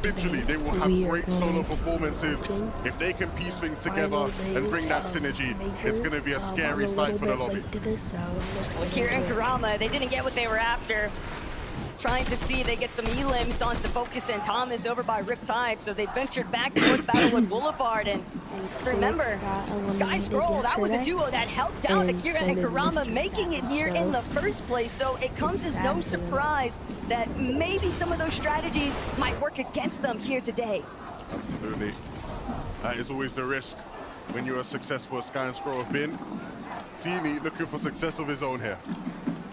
individually, they will have great solo performances. If they can piece things together and bring that synergy, it's going to be a scary sight for the lobby. Well, Kira and Kurama, they didn't get what they were after. Trying to see they get some elims onto Focus and Thomas over by Riptide, so they ventured back towards Battlewood Boulevard. And remember, Sky Scroll, that was a duo that helped out Akira and Kurama making it here in the first place. So it comes as no surprise that maybe some of those strategies might work against them here today. Absolutely. That is always the risk when you're as successful as Sky and Scroll have been. Teamy looking for success of his own here.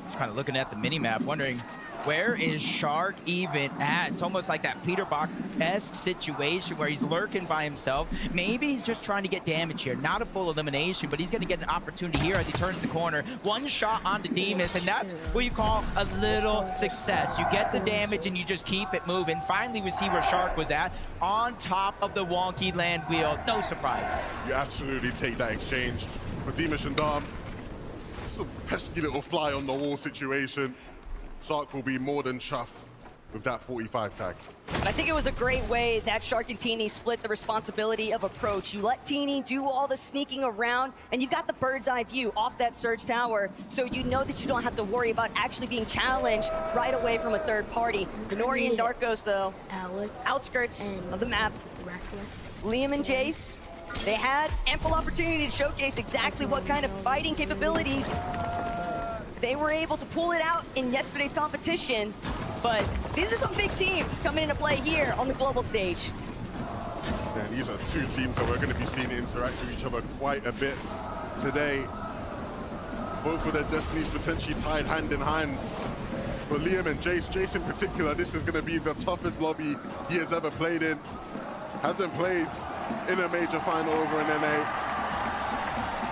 Just kind of looking at the mini-map, wondering, where is Shark even at? It's almost like that Peter Box-esque situation where he's lurking by himself. Maybe he's just trying to get damage here. Not a full elimination, but he's going to get an opportunity here as he turns the corner. One shot onto Demus, and that's what you call a little success. You get the damage and you just keep it moving. Finally, we see where Shark was at, on top of the wonky land wheel. No surprise. You absolutely take that exchange. For Demus and Dom, it's a pesky little fly on the wall situation. Shark will be more than chuffed with that 45 tag. I think it was a great way that Shark and Teeny split the responsibility of approach. You let Teeny do all the sneaking around, and you've got the bird's eye view off that Surge Tower, so you know that you don't have to worry about actually being challenged right away from a third party. The Nori and Darkos, though, outskirts of the map. Liam and Jace, they had ample opportunity to showcase exactly what kind of fighting capabilities they were able to pull it out in yesterday's competition, but these are some big teams coming into play here on the global stage. Yeah, these are two teams that we're going to be seeing interact with each other quite a bit today. Both of their destinies potentially tied hand in hand. For Liam and Jace in particular, this is going to be the toughest lobby he has ever played in. Hasn't played in a major final over in NA,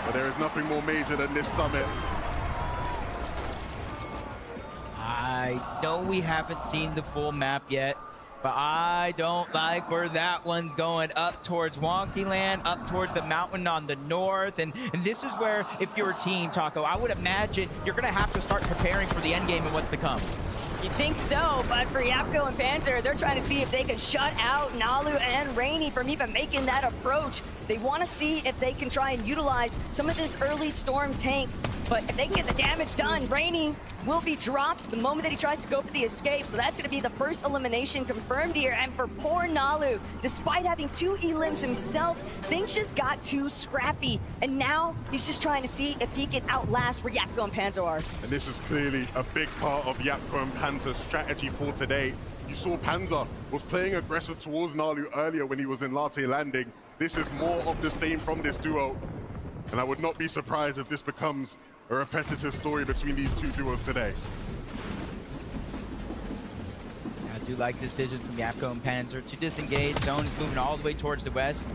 but there is nothing more major than this summit. I know we haven't seen the full map yet, but I don't like where that one's going. Up towards Wonky Land, up towards the mountain on the north, and this is where, if you're a team, Taco, I would imagine you're gonna have to start preparing for the endgame and what's to come. You think so, but for Yapko and Panzer, they're trying to see if they can shut out Nalu and Rainy from even making that approach. They want to see if they can try and utilize some of this early Storm tank, but if they can get the damage done, Rainy will be dropped the moment that he tries to go for the escape, so that's going to be the first elimination confirmed here. And for poor Nalu, despite having 2 elims himself, things just got too scrappy, and now he's just trying to see if he can outlast where Yapko and Panzer are. And this is clearly a big part of Yapko and Panzer's strategy for today. You saw Panzer was playing aggressive towards Nalu earlier when he was in Latte Landing. This is more of the same from this duo, and I would not be surprised if this becomes a repetitive story between these two duos today. I do like this decision from Yapko and Panzer to disengage. Zone is moving all the way towards the west.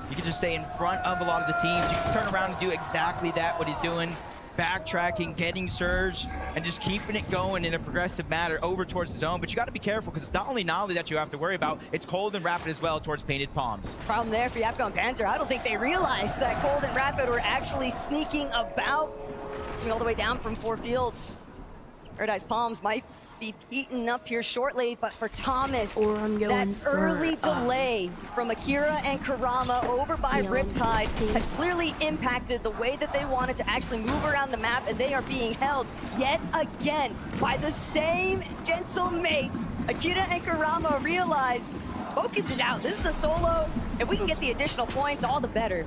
You can just stay in front of a lot of the teams. You can turn around and do exactly that, what he's doing. Backtracking, getting Surge, and just keeping it going in a progressive manner over towards the zone. But you got to be careful, because it's not only Nolly that you have to worry about, it's Cold and Rapid as well towards Painted Palms. Problem there for Yapko and Panzer. I don't think they realized that Cold and Rapid were actually sneaking about, coming all the way down from 4 fields. Paradise Palms might be eaten up here shortly, but for Thomas, that early delay from Akira and Kurama over by Riptides has clearly impacted the way that they wanted to actually move around the map, and they are being held yet again by the same gentle mates. Akira and Kurama realize Focus is out. This is a solo. If we can get the additional points, all the better.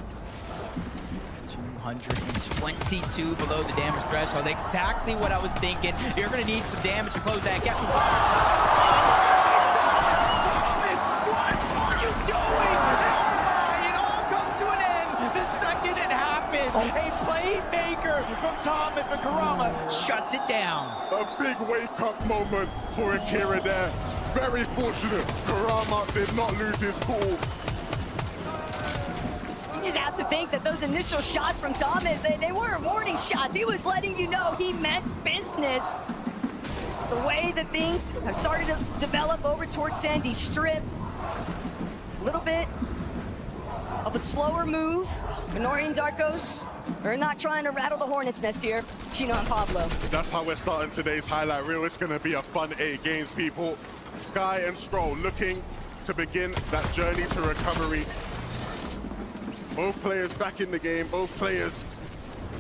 122 below the damage threshold. Exactly what I was thinking. You're going to need some damage to close that gap. Thomas, what are you doing? It all comes to an end the second it happens. A playmaker from Thomas, but Kurama shuts it down. A big wake-up moment for Akira there. Very fortunate. Kurama did not lose his cool. You just have to think that those initial shots from Thomas, they weren't warning shots. He was letting you know he meant business. The way that things have started to develop over towards Sandy Strip, a little bit of a slower move Minori and Darkos are not trying to rattle the hornet's nest here. Chino and Pablo. That's how we're starting today's highlight reel. It's going to be a fun 8 games, people. Sky and Stroll looking to begin that journey to recovery. Both players back in the game, both players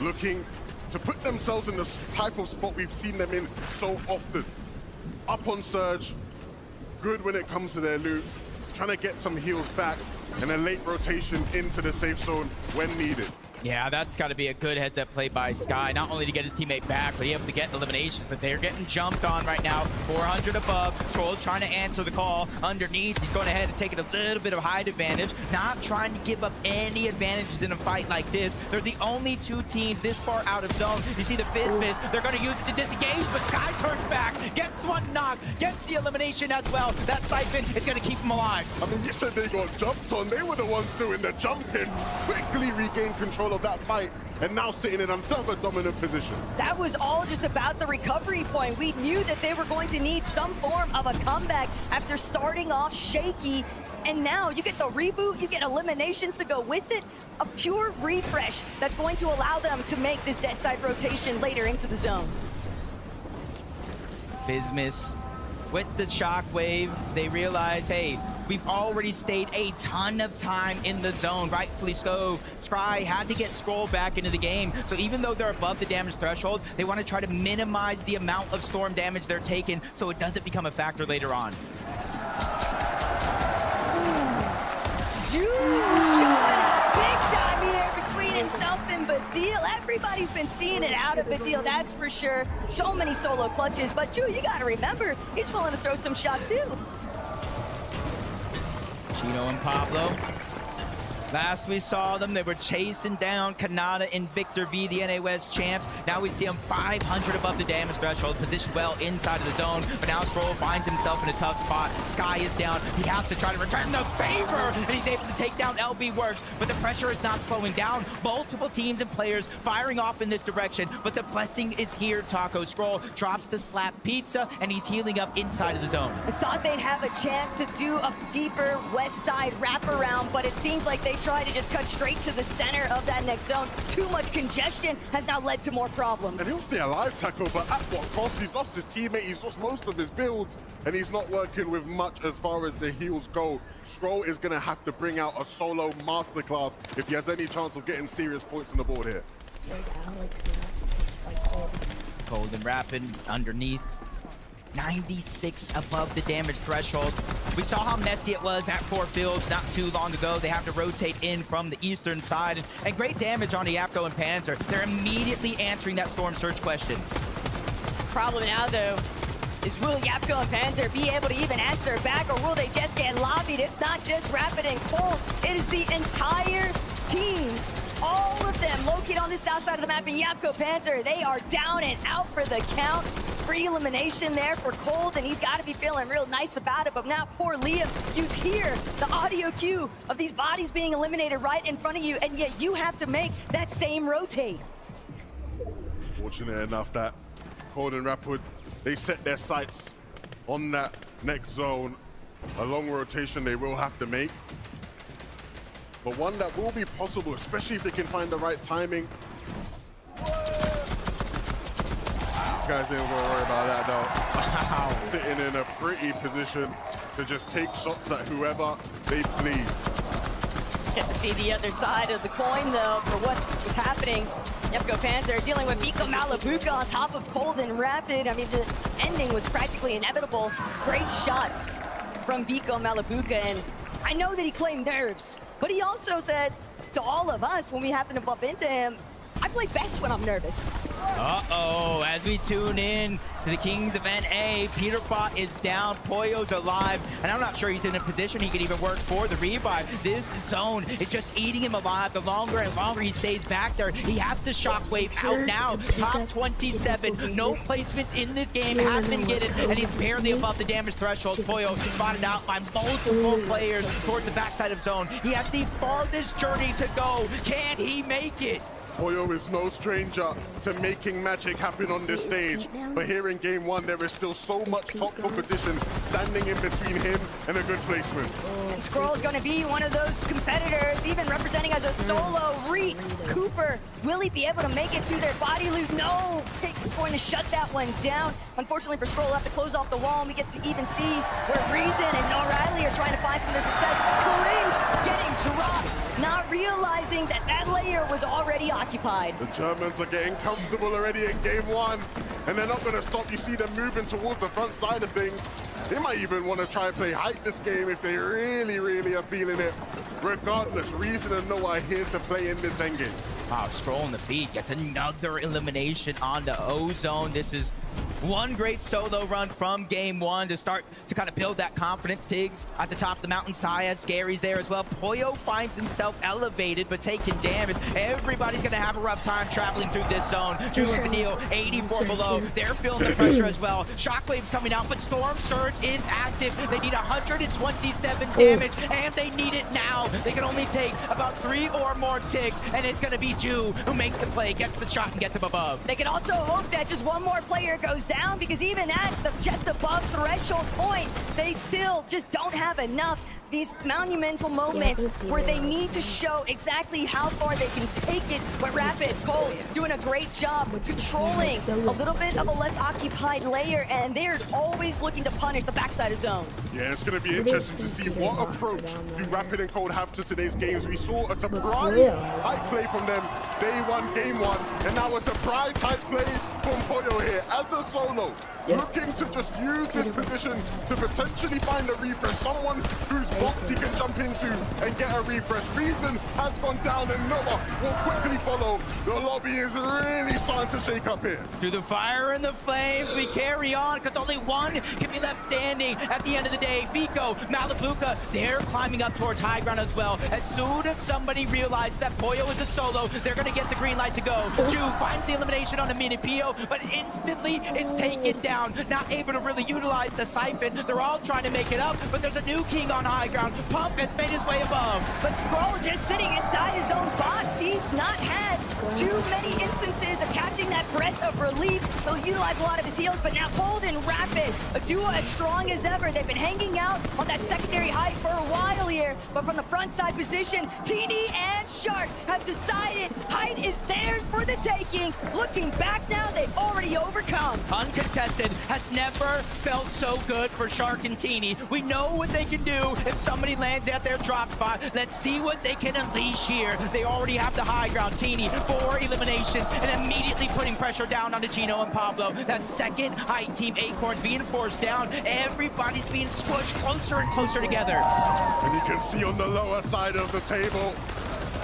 looking to put themselves in the type of spot we've seen them in so often. Up on surge, good when it comes to their loot, trying to get some heals back, and a late rotation into the safe zone when needed. Yeah, that's got to be a good heads-up play by Sky, not only to get his teammate back, but he able to get eliminations, but they're getting jumped on right now. 400 above. Troll's trying to answer the call underneath. He's going ahead and taking a little bit of height advantage, not trying to give up any advantages in a fight like this. They're the only 2 teams this far out of zone. You see the Fizz, they're going to use it to disengage, but Sky turns back, gets one knock, gets the elimination as well. That Siphon is going to keep him alive. I mean, you said they got jumped on. They were the ones doing the jumping. Quickly regained control of that fight, and now sitting in another dominant position. That was all just about the recovery point. We knew that they were going to need some form of a comeback after starting off shaky, and now you get the reboot, you get eliminations to go with it, a pure refresh that's going to allow them to make this dead side rotation later into the zone. Fizz with the shockwave, they realize, hey, we've already stayed a ton of time in the zone, rightfully so. Sky had to get Scroll back into the game, so even though they're above the damage threshold, they want to try to minimize the amount of storm damage they're taking so it doesn't become a factor later on. Jude showing up big time here between himself and Badil. Everybody's been seeing it out of Badil, that's for sure. So many solo clutches, but Jude, you gotta remember, he's willing to throw some shots too. Chino and Pablo. Last we saw them, they were chasing down Kanata and Victor V, the NA West champs. Now we see them 500 above the damage threshold, positioned well inside of the zone. But now Stroll finds himself in a tough spot. Sky is down. He has to try to return the favor, and he's able to take down LB Works. But the pressure is not slowing down. Multiple teams and players firing off in this direction. But the blessing is here, Taco. Stroll drops the slap pizza, and he's healing up inside of the zone. I thought they'd have a chance to do a deeper west side wraparound, but it seems like they try to just cut straight to the center of that next zone. Too much congestion has now led to more problems. And he'll stay alive, Taco, but at what cost? He's lost his teammate, he's lost most of his builds, and he's not working with much as far as the heals go. Stroll is going to have to bring out a solo masterclass if he has any chance of getting serious points on the board here. Cold and Rapid underneath. 96 above the damage threshold. We saw how messy it was at 4 Fields not too long ago. They have to rotate in from the eastern side, and great damage on Yapko and Panzer. They're immediately answering that Storm Surge question. Problem now, though, is will Yapko and Panzer be able to even answer back, or will they just get lobbied? It's not just Rapid and Cold, it is the entire teams, all of them located on the south side of the map. And Yapko Panzer, they are down and out for the count. Free elimination there for Cold, and he's got to be feeling real nice about it. But now poor Liam, you hear the audio cue of these bodies being eliminated right in front of you, and yet you have to make that same rotate. Fortunate enough that Cold and Rapid, they set their sights on that next zone. A long rotation they will have to make, but one that will be possible, especially if they can find the right timing. These guys ain't gonna worry about that though. Wow. Sitting in a pretty position to just take shots at whoever they please. Get to see the other side of the coin though for what was happening. Yapko Panzer dealing with Vico Malabuka on top of Cold and Rapid. I mean, the ending was practically inevitable. Great shots from Vico Malabuka, and I know that he claimed nerves, but he also said to all of us when we happened to bump into him, I play best when I'm nervous. Uh-oh, as we tune in to the Kings of NA, Peterbot is down, Pollo's alive, and I'm not sure he's in a position he could even work for the revive. This zone is just eating him alive. The longer and longer he stays back there, he has to shockwave out now. Top 27, no placements in this game have been getting, and he's barely above the damage threshold. Pollo spotted out by multiple players toward the backside of zone. He has the farthest journey to go. Can he make it? Pollo is no stranger to making magic happen on this stage, but here in game 1 there is still so much top competition standing in between him and a good placement. and Scroll's gonna be one of those competitors, even representing as a solo. Reed, Cooper, will he be able to make it to their body loot? No, Pick's going to shut that one down. Unfortunately for Scroll, we'll have to close off the wall, and we get to even see where Reason and O'Reilly are trying to find some of their success. Cringe getting dropped, not realizing that that layer was already occupied. The Germans are getting comfortable already in game one, and they're not going to stop. You see them moving towards the front side of things. They might even want to try and play hype this game if they really, really are feeling it. Regardless, Reason and Noah are here to play in this endgame. Wow, Scroll in the feed gets another elimination on the Ozone. This is one great solo run from game one to start to kind of build that confidence. Tiggs at the top of the mountain. Saya, Scary's there as well. Poyo finds himself elevated but taking damage. Everybody's going to have a rough time traveling through this zone. Julie Vanille, 84 below. They're feeling the pressure as well. Shockwave's coming out, but Storm Surge is active. They need 127 damage, and they need it now. They can only take about 3 or more ticks, and it's going to be Ju who makes the play, gets the shot, and gets him above. They can also hope that just one more player goes down, because even at the just above threshold point, they still just don't have enough. These monumental moments where they need to show exactly how far they can take it. But Rapid, Cole doing a great job controlling a little bit of a less occupied layer, and they're always looking to punish the backside of zone. Yeah, it's going to be interesting to see what approach do Rapid and Cold have to today's games. We saw a surprise hype play from them day one, game one, and now a surprise hype play from Poyo here as a solo. Looking to just use this position to potentially find a refresh, someone whose box he can jump into and get a refresh. Reason has gone down and Noah will quickly follow. The lobby is really starting to shake up here. Through the fire and the flames, we carry on because only one can be left standing at the end of the day. Vico, Malibuca, they're climbing up towards high ground as well. As soon as somebody realizes that Poyo is a solo, they're going to get the green light to go. Ju finds the elimination on a mini Pio, but instantly it's taken down. Not able to really utilize the siphon. They're all trying to make it up, but there's a new king on high ground. Pump has made his way above. But Scroll just sitting inside his own box. He's not had too many instances of catching that breath of relief. He'll utilize a lot of his heals, but now Cold and Rapid, a duo as strong as ever. They've been hanging out on that secondary height for a while here, but from the front side position, Teeny and Shark have decided height is theirs for the taking. Looking back now, they've already overcome. Uncontested has never felt so good for Shark and Teeny. We know what they can do if somebody lands at their drop spot. Let's see what they can unleash here. They already have the high ground. Teeny, 4 eliminations, and immediately putting pressure down onto Gino and Pablo. That second height team, Acorns, being forced down. Everybody's being squished closer and closer together. And you can see on the lower side of the table,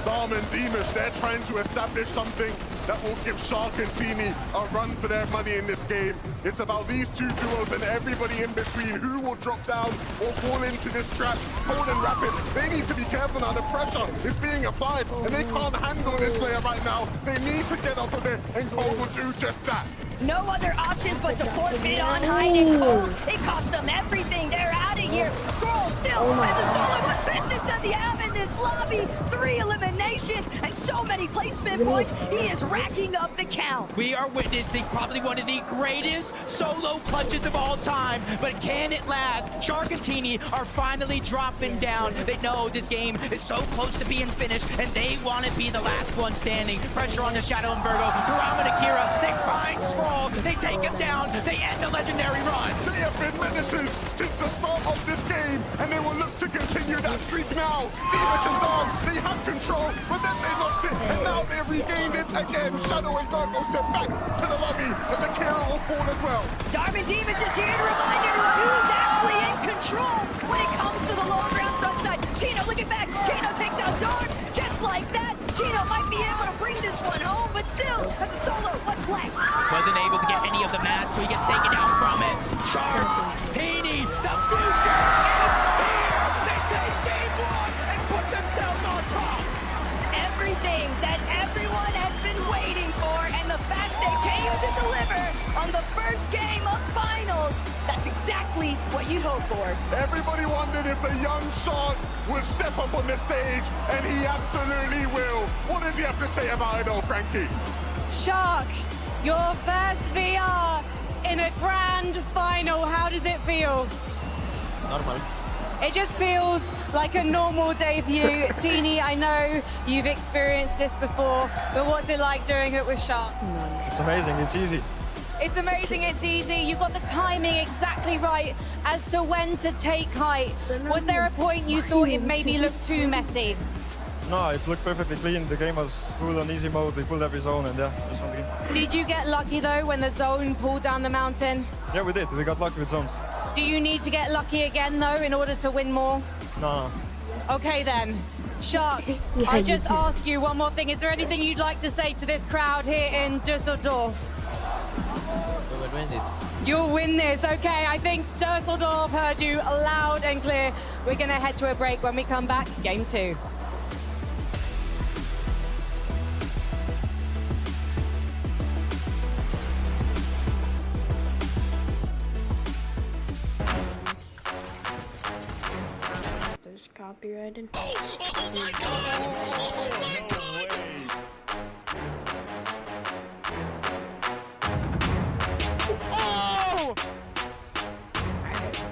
Dom and Demus, they're trying to establish something that will give Shark and Teeny a run for their money in this game. It's about these two duos and everybody in between who will drop down or fall into this trap. Cold and Rapid, they need to be careful now. The pressure is being applied and they can't handle this player right now. They need to get off of it, and Cold will do just that. No other options but to forfeit on Hyde and Cold. It cost them everything. They're out of here. Scroll still as a solo. What business does he have in this lobby? 3 eliminations and so many placement points. He is racking up the count. We are witnessing probably one of the greatest solo clutches of all time, but can it last? Shark and Teeny are finally dropping down. They know this game is so close to being finished, and they want to be the last one standing. Pressure on the Shadow and Virgo. Kurama and Akira, they find Scroll. They take him down. They end the legendary run. They have been menaces since the start of this game, and they will look to continue that streak now. Demus and Dom, they have control, but then they lost it, and now they've regained it again. Shadow and Virgo sent back to the lobby, and the Kira will fall as well. Darwin Demus just here to remind everyone who's actually in control when it comes to the low ground front side. Chino looking back. Chino takes out Dark just like that. Chino might be able to bring this one home, but still, as a solo, what's left? Wasn't able to get any of the match, so he gets taken down from it. Shark, Teeny, the future is here! They take game 1 and put themselves on top! It's everything that everyone has been waiting for, and the fact they came to deliver on the first game of finals, that's exactly what you'd hope for. Everybody wondered if the young Shark would step up on the stage, and he absolutely will. What does he have to say about it all, Frankie? Shark, your first VR in a grand final, how does it feel? Normal. It just feels like a normal debut. Teeny, I know you've experienced this before, but what's it like doing it with Shark? It's amazing, it's easy. It's amazing, it's easy. You got the timing exactly right as to when to take height. Was there a point you thought it maybe looked too messy? No, it looked perfectly clean. The game was full on easy mode. We pulled every zone and yeah, just one game. Did you get lucky though when the zone pulled down the mountain? Yeah, we did. We got lucky with zones. Do you need to get lucky again though in order to win more? No. Okay then. Shark, I just ask you one more thing. Is there anything you'd like to say to this crowd here in Düsseldorf? We will win this. You'll win this, okay. I think Düsseldorf heard you loud and clear. We're gonna head to a break. When we come back, game 2. There's copyrighted.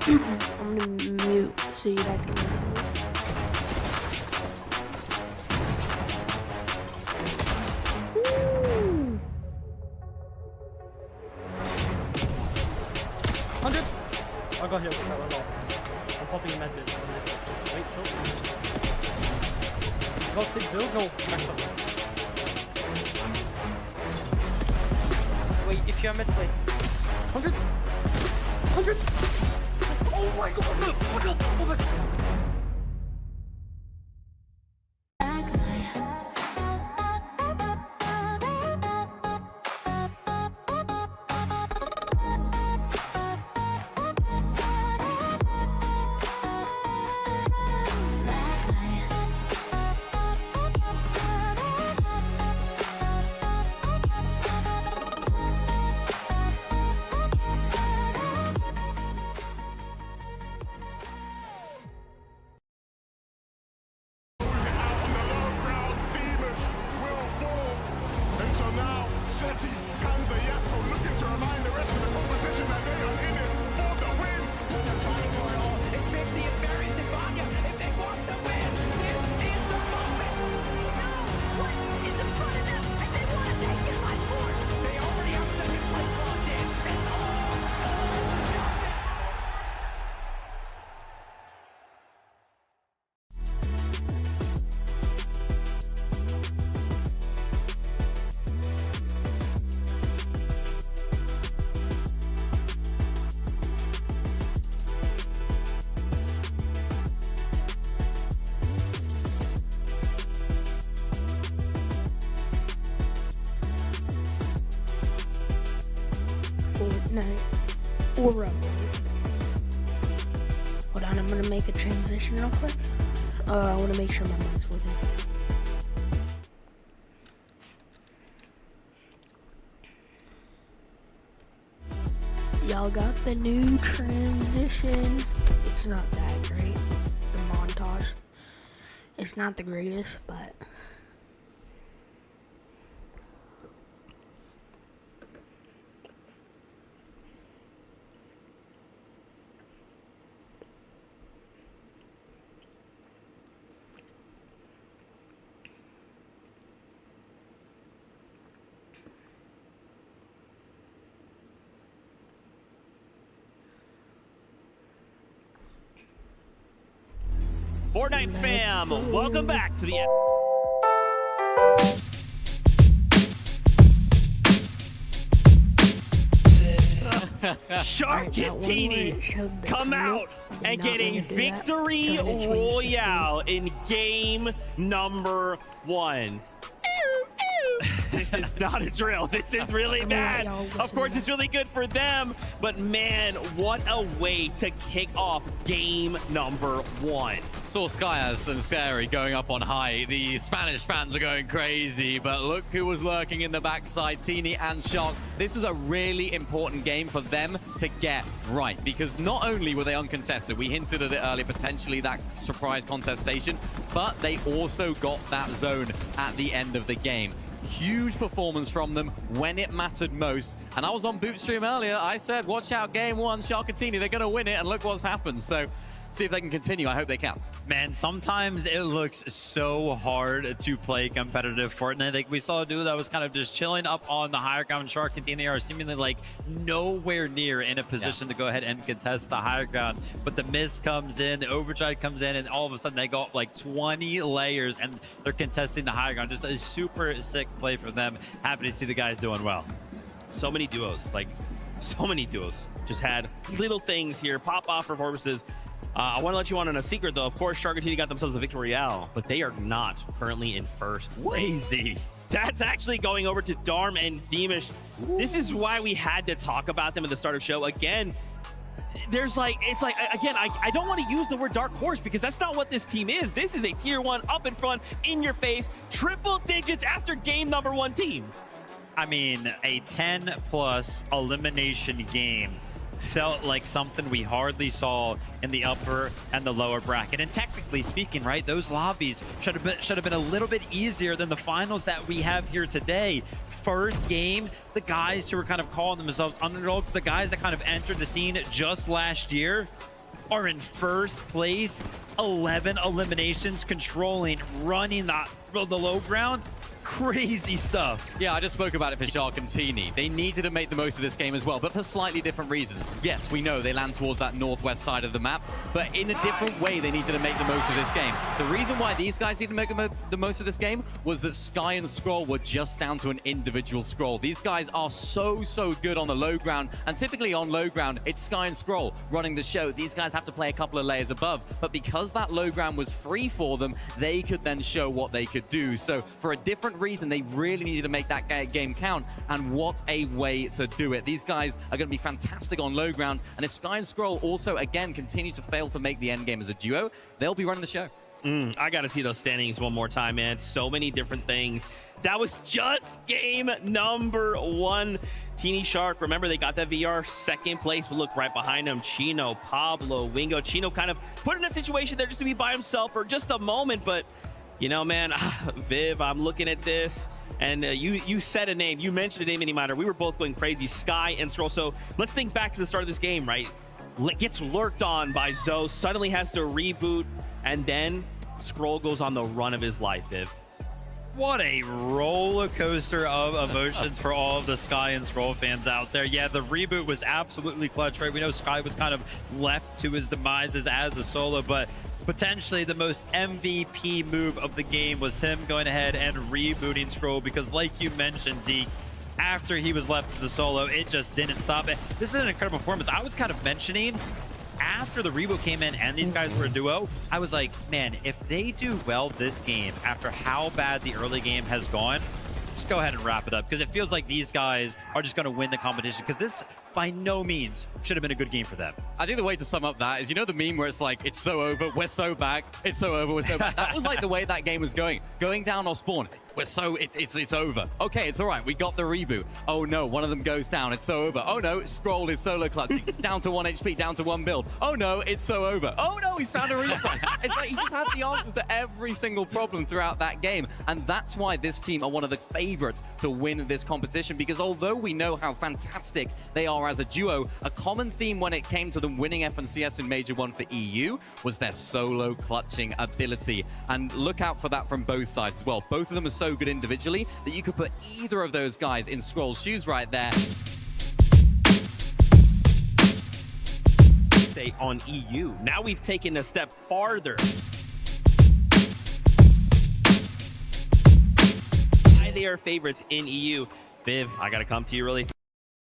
I'm gonna mute so you guys can hear me. Ooh. 100! I got healed. I'm popping a med bit. Wait, short. Got 6 builds? No, max up. Wait, if you're mid, wait. 100! 100! Oh my god! Oh my god! Oh my god! Fortnite or Rebels. Hold on, I'm gonna make a transition real quick. I wanna make sure my mic's working. Y'all got the new transition. It's not that great. The montage. It's not the greatest, but Fortnite fam, welcome back to the Shark and Teeny come out and get a victory royale in game number 1. This is not a drill. This is really bad. Of course, it's really good for them, but man, what a way to kick off game number 1. Saw Skyaz and Scary going up on high. The Spanish fans are going crazy, but look who was lurking in the backside, Teeny and Shark. This was a really important game for them to get right, because not only were they uncontested, we hinted at it earlier, potentially that surprise contestation, but they also got that zone at the end of the game. Huge performance from them when it mattered most. And I was on Bootstream earlier. I said, watch out, game 1, Shark and Teeny, they're going to win it. And look what's happened. So see if they can continue. I hope they can. Man, sometimes it looks so hard to play competitive Fortnite. Like we saw a dude that was kind of just chilling up on the higher ground. Shark and TNA are seemingly like nowhere near in a position to go ahead and contest the higher ground. But the mist comes in, the overdrive comes in, and all of a sudden they go up like 20 layers and they're contesting the higher ground. Just a super sick play for them. Happy to see the guys doing well. So many duos, like so many duos just had little things here pop off performances. I want to let you on a secret, though. Of course, Shark and TNA got themselves a victory royale, but they are not currently in first place. Crazy. That's actually going over to Darm and Deemish. This is why we had to talk about them at the start of the show. Again, there's like, it's like, again, I don't want to use the word dark horse because that's not what this team is. This is a tier 1, up in front, in your face, triple digits after game number 1 team. I mean, a 10+ elimination game felt like something we hardly saw in the upper and the lower bracket. And technically speaking, right, those lobbies should have been a little bit easier than the finals that we have here today. First game, the guys who were kind of calling themselves underdogs, the guys that kind of entered the scene just last year, are in first place. 11 eliminations, controlling, running the low ground. Crazy stuff. Yeah, I just spoke about it for Shark and TNA. They needed to make the most of this game as well, but for slightly different reasons. Yes, we know they land towards that northwest side of the map, but in a different way they needed to make the most of this game. The reason why these guys needed to make the most of this game was that Sky and Scroll were just down to an individual Scroll. These guys are so good on the low ground, and typically on low ground, it's Sky and Scroll running the show. These guys have to play a couple of layers above, but because that low ground was free for them, they could then show what they could do. So for a different reason, they really needed to make that game count, and what a way to do it. These guys are going to be fantastic on low ground, and if Sky and Scroll also again continue to fail to make the end game as a duo, they'll be running the show. I gotta see those standings one more time, man. So many different things. That was just game number 1. TNA Shark, remember they got that VR second place, but look right behind him, Chino, Pablo, Wingo. Chino kind of put in a situation there just to be by himself for just a moment, but you know, man, Viv, I'm looking at this, and you said a name. You mentioned a name, Minimatter. We were both going crazy, Sky and Scroll. So let's think back to the start of this game, right? Gets lurked on by Zoe, suddenly has to reboot, and then Scroll goes on the run of his life, Viv. What a roller coaster of emotions for all of the Sky and Scroll fans out there. Yeah, the reboot was absolutely clutch, right? We know Sky was kind of left to his demises as a solo, but potentially the most MVP move of the game was him going ahead and rebooting Scroll, because like you mentioned, Zeke, after he was left as a solo, it just didn't stop it. This is an incredible performance. I was kind of mentioning after the reboot came in and these guys were a duo, I was like, man, if they do well this game after how bad the early game has gone, just go ahead and wrap it up, because it feels like these guys are just going to win the competition, because this by no means should have been a good game for them. I think the way to sum up that is, you know the meme where it's like, it's so over, we're so back, it's so over, we're so back. That was like the way that game was going down off spawn. We're so, it's over. Okay, it's all right, we got the reboot. Oh no, one of them goes down, it's so over. Oh no, Scroll is solo clutching, down to 1 HP, down to 1 build. Oh no, it's so over. Oh no, he's found a refresh. It's like he just had the answers to every single problem throughout that game. And that's why this team are one of the favorites to win this competition, because although we know how fantastic they are as a duo, a common theme when it came to them winning FNCS in Major 1 for EU was their solo clutching ability. And look out for that from both sides as well. Both of them are so good individually that you could put either of those guys in Scroll's shoes right there. Say on EU. Now we've taken a step farther. They are favorites in EU. Viv, I gotta come to you really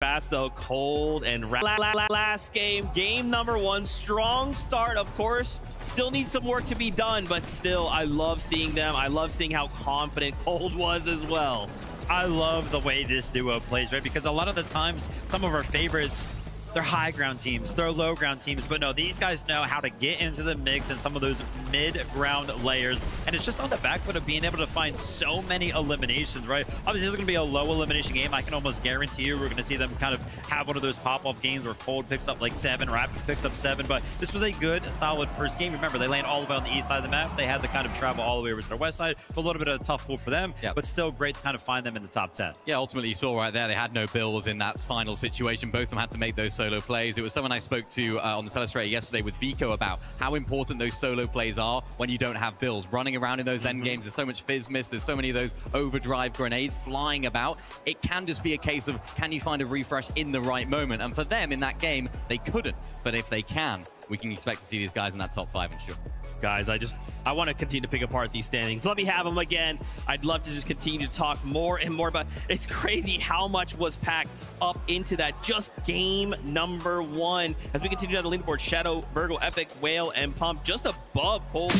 fast though. Cold and last game, game number 1, strong start, of course. Still needs some work to be done, but still, I love seeing them. I love seeing how confident Cold was as well. I love the way this duo plays, right? Because a lot of the times, some of our favorites, they're high ground teams, they're low ground teams, but no, these guys know how to get into the mix and some of those mid-ground layers, and it's just on the back foot of being able to find so many eliminations, right? Obviously, this is going to be a low elimination game. I can almost guarantee you we're going to see them kind of have one of those pop-off games where Cold picks up like 7, Rapid picks up 7, but this was a good, solid first game. Remember, they land all the way on the east side of the map. They had to kind of travel all the way over to the west side, a little bit of a tough pull for them, but still great to kind of find them in the top 10. Yeah, ultimately you saw right there, they had no builds in that final situation. Both of them had to make those solo plays. It was someone I spoke to on the Telestrator yesterday with Vico about how important those solo plays are when you don't have Bills. Running around in those end games, there's so much fizz miss, there's so many of those overdrive grenades flying about. It can just be a case of, can you find a refresh in the right moment? And for them in that game, they couldn't. But if they can, we can expect to see these guys in that top 5 and sure. Guys, I want to continue to pick apart these standings. Let me have them again. I'd love to just continue to talk more and more about. It's crazy how much was packed up into that just game number 1. As we continue down the leaderboard, Shadow, Virgo, Epic, Whale, and Pump just above Pole.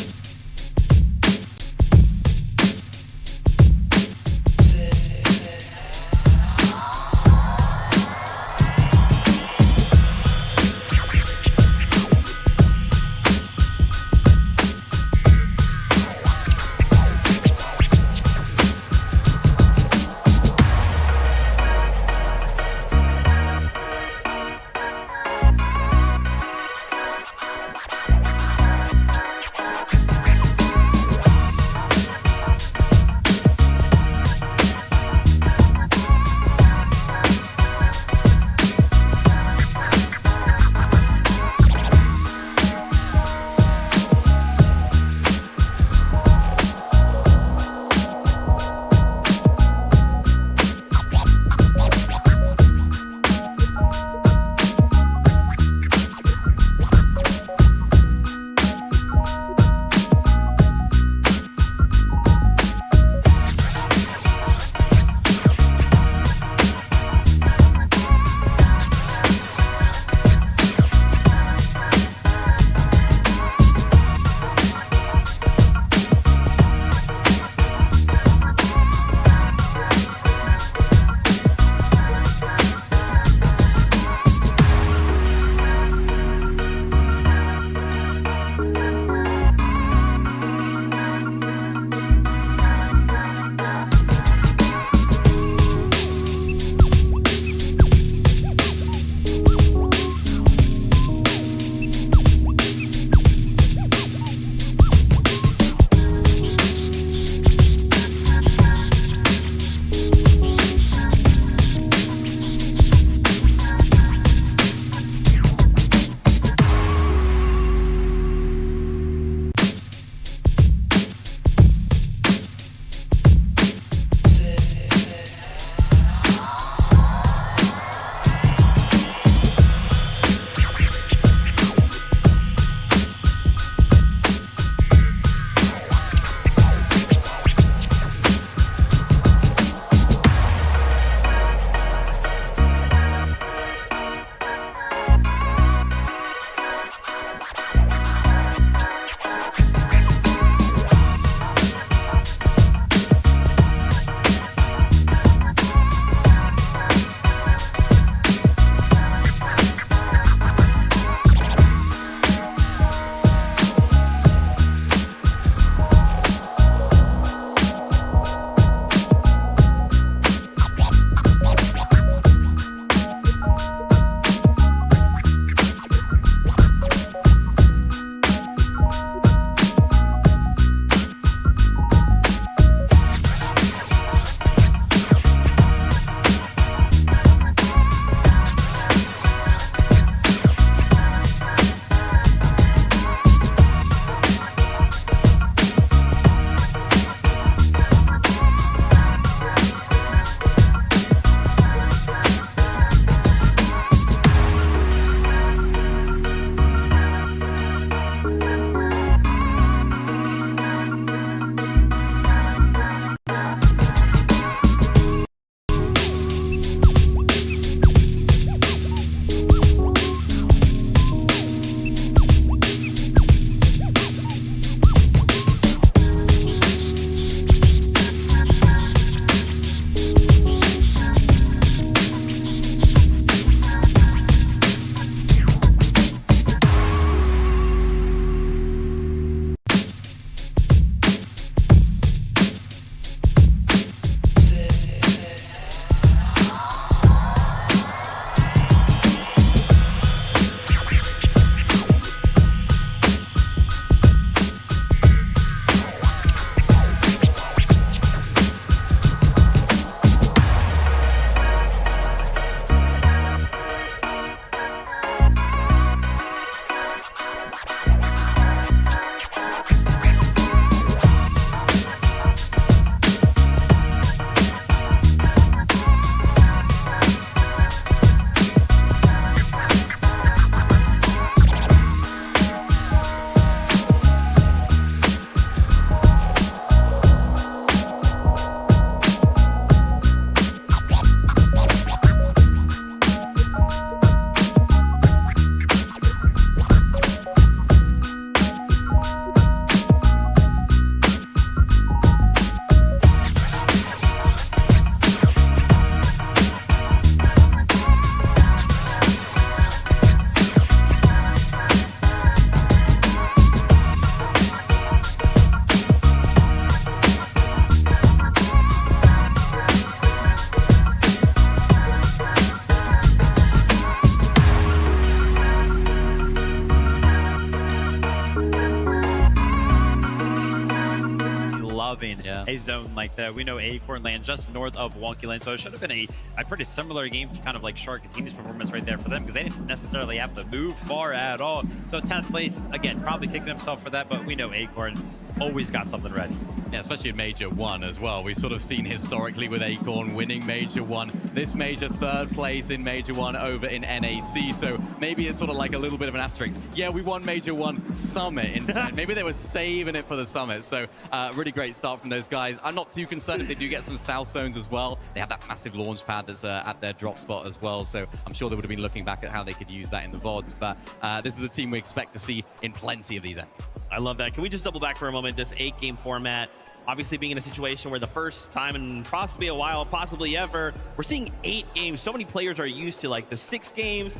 a zone like that. We know Acorn land just north of Wonky Lane, so it should have been a pretty similar game to kind of like Shark and Teeny's performance right there for them, because they didn't necessarily have to move far at all. So 10th place, again, probably kicking himself for that, but we know Acorn always got something ready. Yeah, especially in Major 1 as well. We've sort of seen historically with Acorn winning Major 1. This Major 3rd place in Major 1 over in NAC, so maybe it's sort of like a little bit of an asterisk. Yeah, we won Major 1 Summit instead. Maybe they were saving it for the Summit, so really great start from those guys. I'm not too concerned if they do get some South zones as well. They have that massive launch pad that's at their drop spot as well, so I'm sure they would have been looking back at how they could use that in the VODs, but this is a team we expect to see in plenty of these entrants. I love that. Can we just double back for a moment? This 8-game format, obviously being in a situation where the first time in possibly a while, possibly ever, we're seeing 8 games. So many players are used to like the 6 games,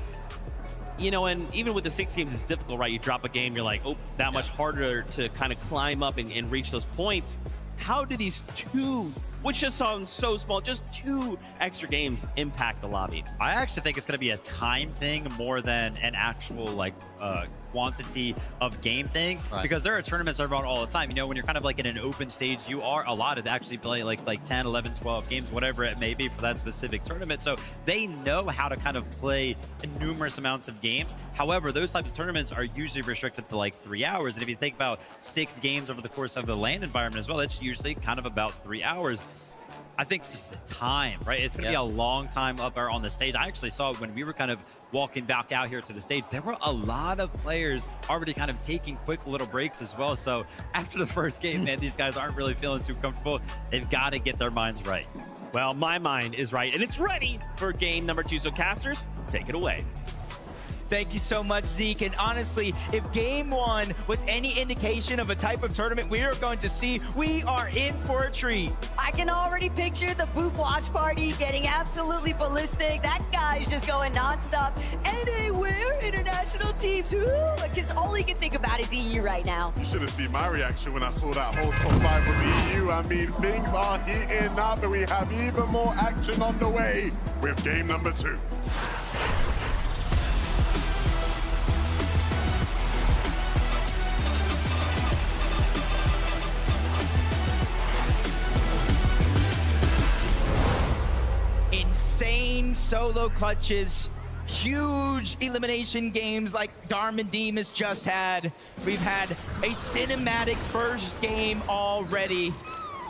you know, and even with the 6 games, it's difficult, right? You drop a game, you're like, oh, that much harder to kind of climb up and reach those points. How do these 2, which just sounds so small, just 2 extra games impact the lobby? I actually think it's going to be a time thing more than an actual like quantity of game thing, because there are tournaments that run all the time. You know, when you're kind of like in an open stage, you are allotted to actually play like 10, 11, 12 games, whatever it may be for that specific tournament. So they know how to kind of play numerous amounts of games. However, those types of tournaments are usually restricted to like 3 hours. And if you think about 6 games over the course of the LAN environment as well, that's usually kind of about 3 hours. I think just the time, right? It's going to be a long time up there on the stage. I actually saw when we were kind of walking back out here to the stage, there were a lot of players already kind of taking quick little breaks as well. So after the first game, man, these guys aren't really feeling too comfortable. They've got to get their minds right. Well, my mind is right, and it's ready for game number 2. So casters, take it away. Thank you so much, Zeke. And honestly, if game 1 was any indication of a type of tournament we are going to see, we are in for a treat. I can already picture the booth watch party getting absolutely ballistic. That guy's just going nonstop. Anywhere, international teams, because all he can think about is EU right now. You should have seen my reaction when I saw that whole top 5 was EU. I mean, things are heating up, and we have even more action on the way with game number 2. Insane solo clutches, huge elimination games like Garmin Demas just had. We've had a cinematic first game already,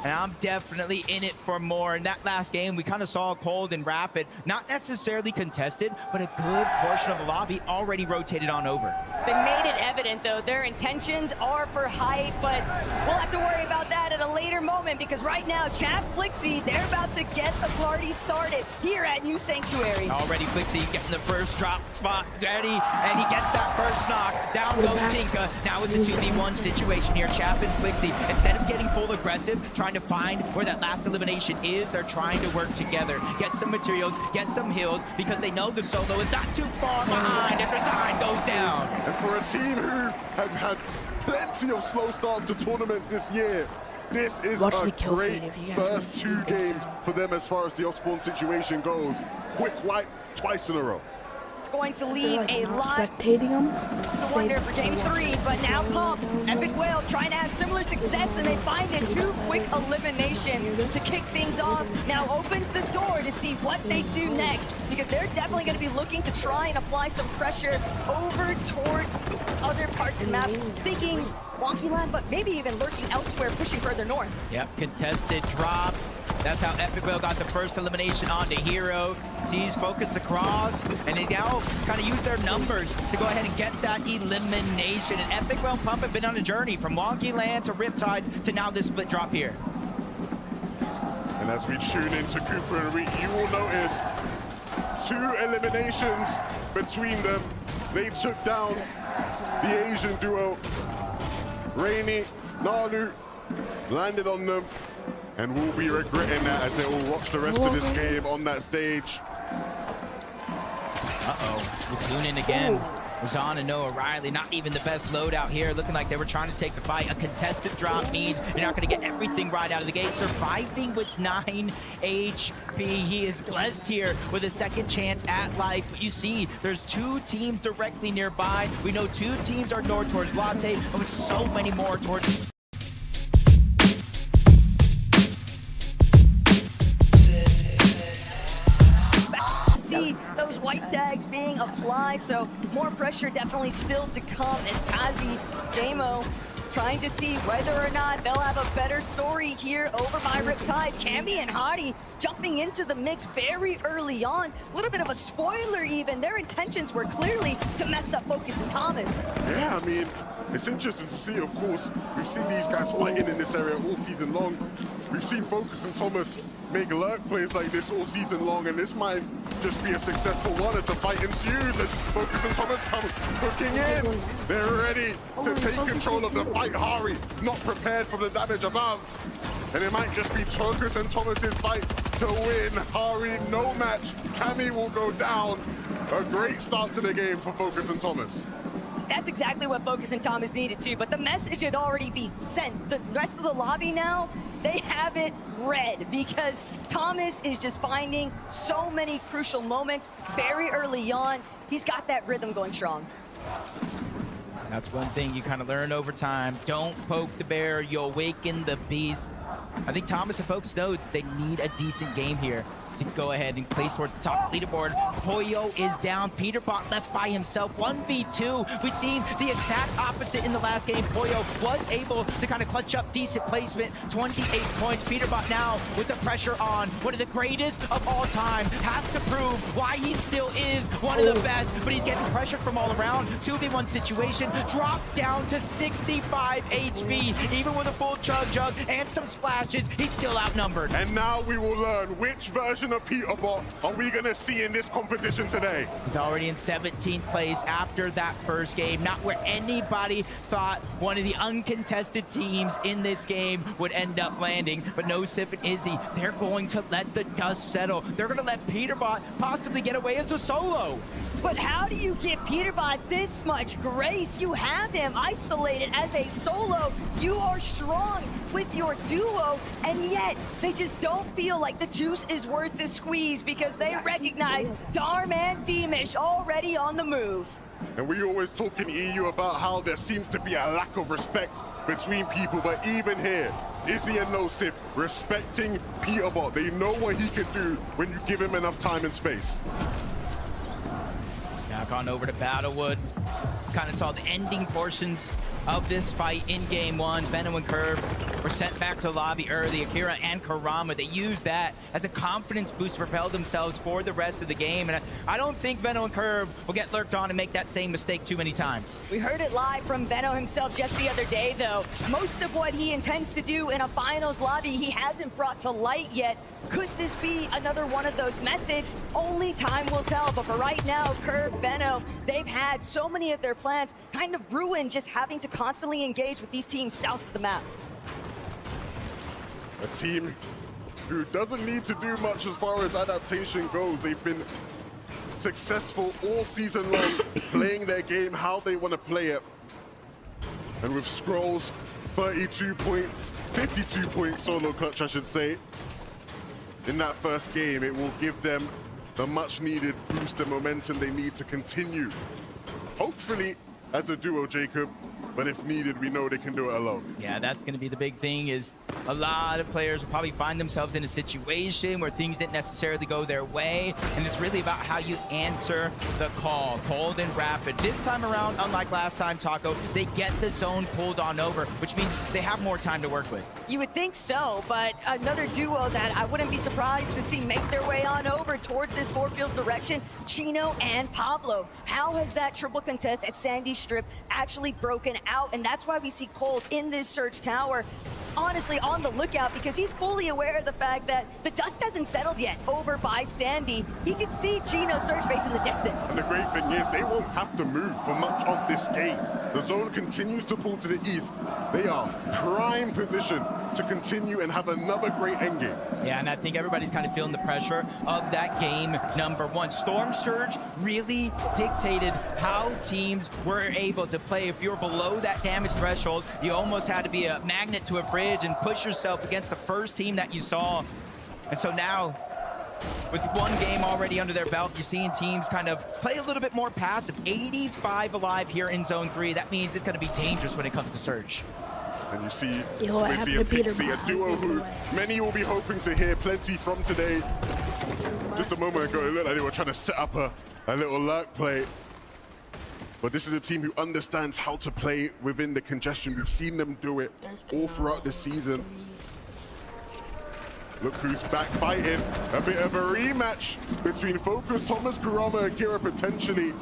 and I'm definitely in it for more. In that last game, we kind of saw Cold and Rapid, not necessarily contested, but a good portion of the lobby already rotated on over. They made it evident, though. Their intentions are for hype, but we'll have to worry about that at a later moment, because right now, Chap Flixie, they're about to get the party started here at New Sanctuary. Already Flixie getting the first drop spot ready, and he gets that first knock. Down goes Tinka. Now it's a 2v1 situation here. Chap and Flixie, instead of getting full aggressive, trying to find where that last elimination is, they're trying to work together, get some materials, get some heals, because they know the solo is not too far behind as Resign goes down. And for a team who have had plenty of slow starts to tournaments this year, this is a great first 2 games for them as far as the off-spawn situation goes. Quick wipe twice in a row. It's going to leave a lot spectating them. to wonder for game 3, but now Pump, Epic Whale trying to have similar success, and they find it 2 quick eliminations to kick things off. Now opens the door to see what they do next, because they're definitely going to be looking to try and apply some pressure over towards other parts of the map, thinking Wonky Land, but maybe even lurking elsewhere, pushing further north. Yep, contested drop. That's how Epic Whale got the first elimination onto Hero. Sees focus across, and they now kind of use their numbers to go ahead and get that elimination. And Epic Whale and Pump have been on a journey from Wonky Land to Riptides to now this split drop here. And as we tune into Cooper and Reek, you will notice 2 eliminations between them. They took down the Asian duo. Rainy, Nalu landed on them, and we'll be regretting that as they will watch the rest of this game on that stage. Uh-oh, we'll tune in again. Rajan and Noah Riley, not even the best loadout here, looking like they were trying to take the fight. A contested drop means you're not going to get everything right out of the gate. Surviving with 9 HP. He is blessed here with a second chance at life. But you see, there's 2 teams directly nearby. We know 2 teams are north towards Latte, and with so many more towards being applied, so more pressure definitely still to come as Kazi, Damo, trying to see whether or not they'll have a better story here over by Riptides. Cammy and Hottie jumping into the mix very early on. A little bit of a spoiler even. Their intentions were clearly to mess up Focus and Thomas. Yeah, I mean, it's interesting to see, of course. We've seen these guys fighting in this area all season long. We've seen Focus and Thomas make lurk plays like this all season long, and this might just be a successful one as the fight ensues, as Focus and Thomas come hooking in. They're ready to take control of the fight. Hari not prepared for the damage above. And it might just be Focus and Thomas's fight to win. Hari, no match. Cammy will go down. A great start to the game for Focus and Thomas. That's exactly what Focus and Thomas needed to, but the message had already been sent. The rest of the lobby now, they have it read because Thomas is just finding so many crucial moments very early on. He's got that rhythm going strong. That's one thing you kind of learn over time. Don't poke the bear, you'll awaken the beast. I think Thomas and Focus knows they need a decent game here to go ahead and place towards the top leaderboard. Poyo is down. Peterbot left by himself. 1v2. We've seen the exact opposite in the last game. Poyo was able to kind of clutch up decent placement. 28 points. Peterbot now with the pressure on. One of the greatest of all time. Has to prove why he still is one of the best, but he's getting pressured from all around. 2v1 situation. Dropped down to 65 HP. Even with a full chug and some splashes, he's still outnumbered. And now we will learn which version of Peterbot are we going to see in this competition today. He's already in 17th place after that first game. Not where anybody thought one of the uncontested teams in this game would end up landing. But no Sif and Izzy, they're going to let the dust settle. They're going to let Peterbot possibly get away as a solo. But how do you give Peterbot this much grace? You have him isolated as a solo. You are strong with your duo, and yet they just don't feel like the juice is worth the squeeze because they recognize Darm and Demish already on the move. And we always talk in EU about how there seems to be a lack of respect between people, but even here, Izzy and Nosif respecting Peterbot. They know what he can do when you give him enough time and space. Now gone over to Battlewood. Kind of saw the ending portions of this fight in game one. Venom and Curve were sent back to the lobby early. Akira and Karama, they used that as a confidence boost to propel themselves for the rest of the game. And I don't think Venom and Curve will get lurked on and make that same mistake too many times. We heard it live from Venom himself just the other day, though. Most of what he intends to do in a finals lobby, he hasn't brought to light yet. Could this be another one of those methods? Only time will tell. But for right now, Curve, Venom, they've had so many of their plans kind of ruined just having to constantly engage with these teams south of the map. A team who doesn't need to do much as far as adaptation goes. They've been successful all season long, playing their game how they want to play it. And with Scrolls, 32 points, 52 point solo clutch, I should say. In that first game, it will give them the much needed boost and momentum they need to continue. Hopefully, as a duo, Jacob, but if needed, we know they can do it alone. Yeah, that's going to be the big thing, is a lot of players will probably find themselves in a situation where things didn't necessarily go their way, and it's really about how you answer the call. Cold and rapid. This time around, unlike last time, Taco, they get the zone pulled on over, which means they have more time to work with. You would think so, but another duo that I wouldn't be surprised to see make their way on over towards this Four Fields direction, Chino and Pablo. How has that triple contest at Sandy Strip actually broken out? And that's why we see Cold in this Surge Tower, honestly on the lookout, because he's fully aware of the fact that the dust hasn't settled yet over by Sandy. He can see Chino's Surge base in the distance. And the great thing is they won't have to move for much of this game. The zone continues to pull to the east. They are prime position to continue and have another great endgame. Yeah, and I think everybody's kind of feeling the pressure of that game number one. Storm Surge really dictated how teams were able to play. If you're below that damage threshold, you almost had to be a magnet to a fridge and push yourself against the first team that you saw. And so now, with one game already under their belt, you're seeing teams kind of play a little bit more passive. 85 alive here in Zone 3. That means it's going to be dangerous when it comes to Surge. And you see Yo, Missy and Pixie, a duo who many will be hoping to hear plenty from today. Just a moment ago, it looked like they were trying to set up a A little lurk play. But this is a team who understands how to play within the congestion. We've seen them do it all throughout the season. Look who's back fighting. A bit of a rematch between Focus, Thomas, Kurama, and Akira potentially.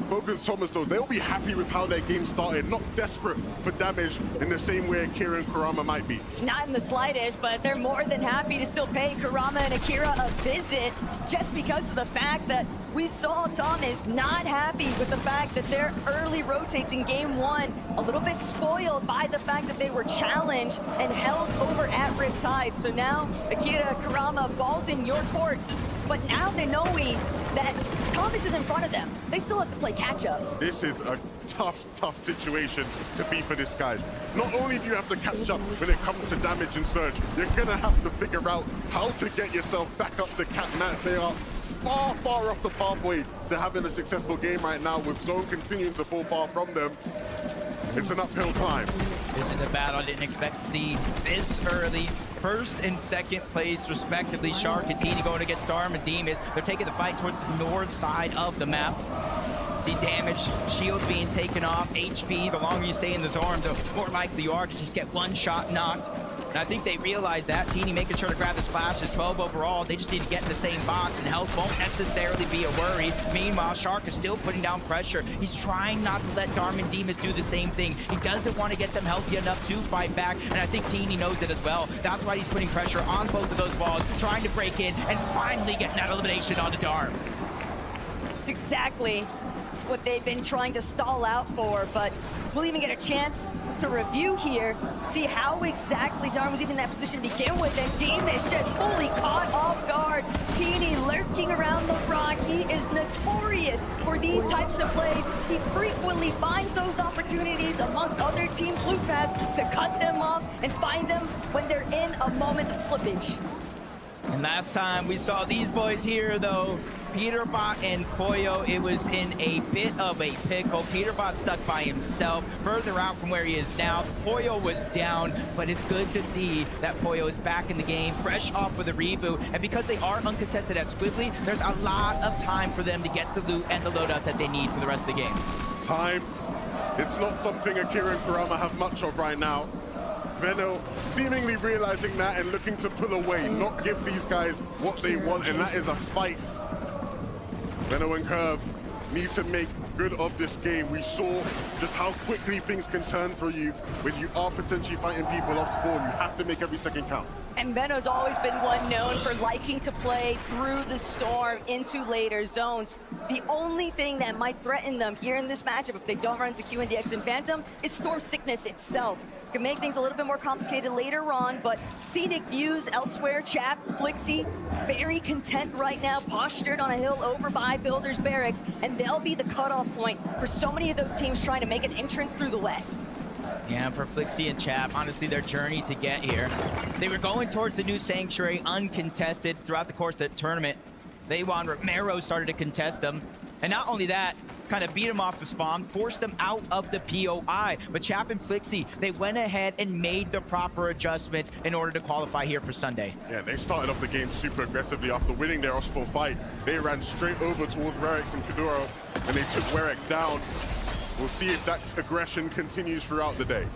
Focus, Thomas, though, they'll be happy with how their game started, not desperate for damage in the same way Akira and Kurama might be. Not in the slightest, but they're more than happy to still pay Kurama and Akira a visit just because of the fact that we saw Thomas not happy with the fact that their early rotates in game one, a little bit spoiled by the fact that they were challenged and held over at Riptide. So now Akira, Kurama, ball's in your court, but now they're knowing that Thomas is in front of them. They still have to play catch up. This is a tough situation to be for this guys. Not only do you have to catch up when it comes to damage and surge, you're gonna have to figure out how to get yourself back up to cap mats. They are far off the pathway to having a successful game right now, with Zone continuing to fall far from them. It's an uphill climb. This is a battle I didn't expect to see this early. First and second place, respectively. Shark and Teeny going against Storm and Demas. They're taking the fight towards the north side of the map. See damage, shield being taken off, HP. The longer you stay in the zone, the more likely you are to just get one shot knocked. And I think they realize that. Teeny making sure to grab the splash is 12 overall. They just need to get in the same box, and health won't necessarily be a worry. Meanwhile, Shark is still putting down pressure. He's trying not to let Darman Demas do the same thing. He doesn't want to get them healthy enough to fight back, and I think Teeny knows it as well. That's why he's putting pressure on both of those walls, trying to break in, and finally getting that elimination onto Darm. It's exactly what they've been trying to stall out for, but we'll even get a chance to review here, see how exactly Darm was even in that position to begin with, and Demas just fully caught off guard. Teeny lurking around the rock. He is notorious for these types of plays. He frequently finds those opportunities amongst other teams' loop paths to cut them off and find them when they're in a moment of slippage. And last time we saw these boys here, though, Peterbot and Koyo, it was in a bit of a pickle. Peterbot stuck by himself, further out from where he is now. Koyo was down, but it's good to see that Koyo is back in the game, fresh off with a reboot. And because they are uncontested at Squibbly, there's a lot of time for them to get the loot and the loadout that they need for the rest of the game. Time. It's not something Akira and Kurama have much of right now. Veno seemingly realizing that and looking to pull away, not give these guys what they want, and that is a fight. Veno and Curve need to make good of this game. We saw just how quickly things can turn for you when you are potentially fighting people off spawn. You have to make every second count. And Veno's always been one known for liking to play through the storm into later zones. The only thing that might threaten them here in this matchup, if they don't run into QNDX and Phantom, is storm sickness itself. Can make things a little bit more complicated later on, but scenic views elsewhere. Chap, Flixie, very content right now, postured on a hill over by Builders Barracks, and they'll be the cutoff point for so many of those teams trying to make an entrance through the west. Yeah, for Flixie and Chap, honestly, their journey to get here. They were going towards the new Sanctuary uncontested throughout the course of the tournament. They won, Romero started to contest them. And not only that, kind of beat them off the spawn, forced them out of the POI. But Chap and Flixie, they went ahead and made the proper adjustments in order to qualify here for Sunday. Yeah, they started off the game super aggressively after winning their off-spawn fight. They ran straight over towards Werex and Kuduro, and they took Werex down. We'll see if that aggression continues throughout the day.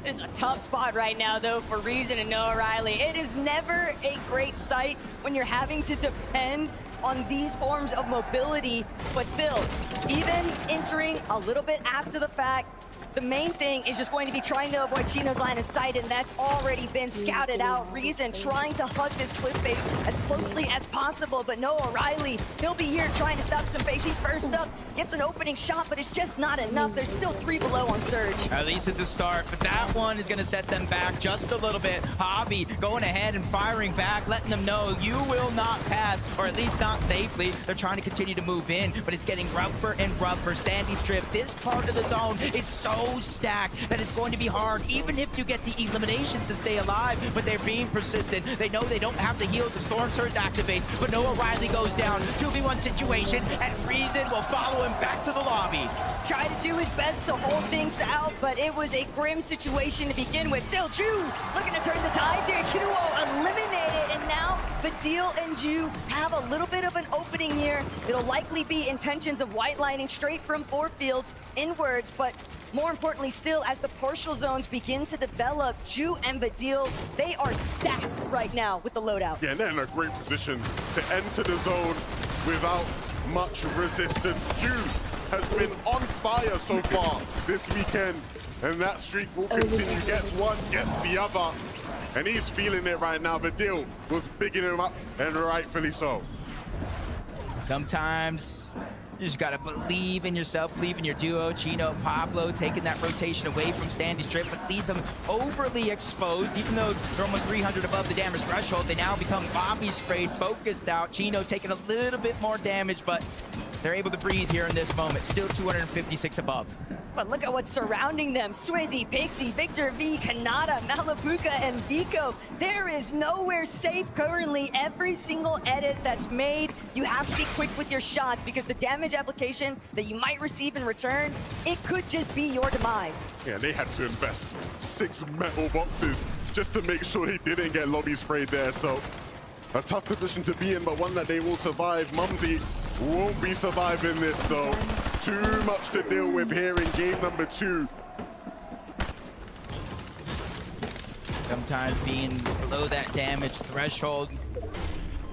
It's a tough spot right now, though, for Reason and Noah Riley. It is never a great sight when you're having to depend on these forms of mobility, but still, even entering a little bit after the fact, the main thing is just going to be trying to avoid Chino's line of sight, and that's already been scouted out. Reason trying to hug this cliff face as closely as possible, but Noah Riley, he'll be here trying to stop some face. He's first up, gets an opening shot, but it's just not enough. There's still 3 below on Surge. At least it's a start, but that one is going to set them back just a little bit. Hobby going ahead and firing back, letting them know you will not pass, or at least not safely. They're trying to continue to move in, but it's getting rougher and rougher. Sandy Strip, this part of the zone is so stacked that it's going to be hard, even if you get the eliminations, to stay alive. But they're being persistent. They know they don't have the heals if Storm Surge activates, but Noah Riley goes down. 2v1 situation, and Reason will follow him back to the lobby. Try to do his best to hold things out, but it was a grim situation to begin with. Still, Ju looking to turn the tides here. Kinuo eliminated, and now Badil and Ju have a little bit of an opening here. It'll likely be intentions of white lining straight from 4 fields inwards, but more importantly still, as the partial zones begin to develop, Ju and Badil, they are stacked right now with the loadout. Yeah, and they're in a great position to enter the zone without much resistance. Ju has been on fire so far this weekend, and that streak will continue. Gets one, gets the other, and he's feeling it right now. Badil was bigging him up, and rightfully so. Sometimes you just gotta believe in yourself, believe in your duo. Chino, Pablo taking that rotation away from Sandy Strip, but leaves them overly exposed. Even though they're almost 300 above the damage threshold, they now become Bobby sprayed, focused out. Chino taking a little bit more damage, but they're able to breathe here in this moment. Still 256 above. But look at what's surrounding them. Swizzy, Pixie, Victor V, Kanata, Malabuka, and Vico. There is nowhere safe currently. Every single edit that's made, you have to be quick with your shots because the damage application that you might receive in return, it could just be your demise. Yeah, they had to invest 6 metal boxes just to make sure they didn't get lobby sprayed there. So a tough position to be in, but one that they will survive. Mumsy won't be surviving this though. Too much to deal with here in game number 2. Sometimes being below that damage threshold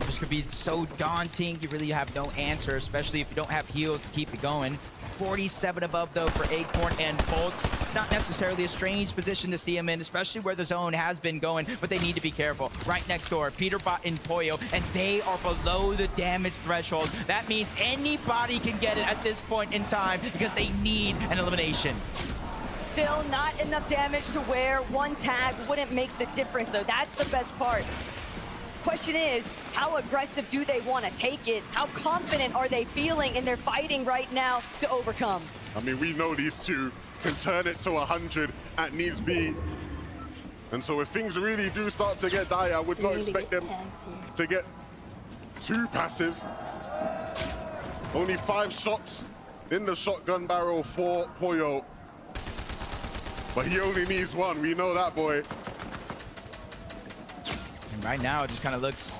just could be so daunting. You really have no answer, especially if you don't have heals to keep it going. 47 above though for Acorn and Bolts. Not necessarily a strange position to see him in, especially where the zone has been going, but they need to be careful. Right next door, Peterbot and Poyo, and they are below the damage threshold. That means anybody can get it at this point in time because they need an elimination. Still not enough damage to where one tag wouldn't make the difference, so that's the best part. Question is, how aggressive do they want to take it? How confident are they feeling in their fighting right now to overcome? I mean, we know these two can turn it to 100 at needs be. And so if things really do start to get dire, I would not expect them to get too passive. Only 5 shots in the shotgun barrel for Poyo. But he only needs 1, we know that, boy. And right now, it just kind of looks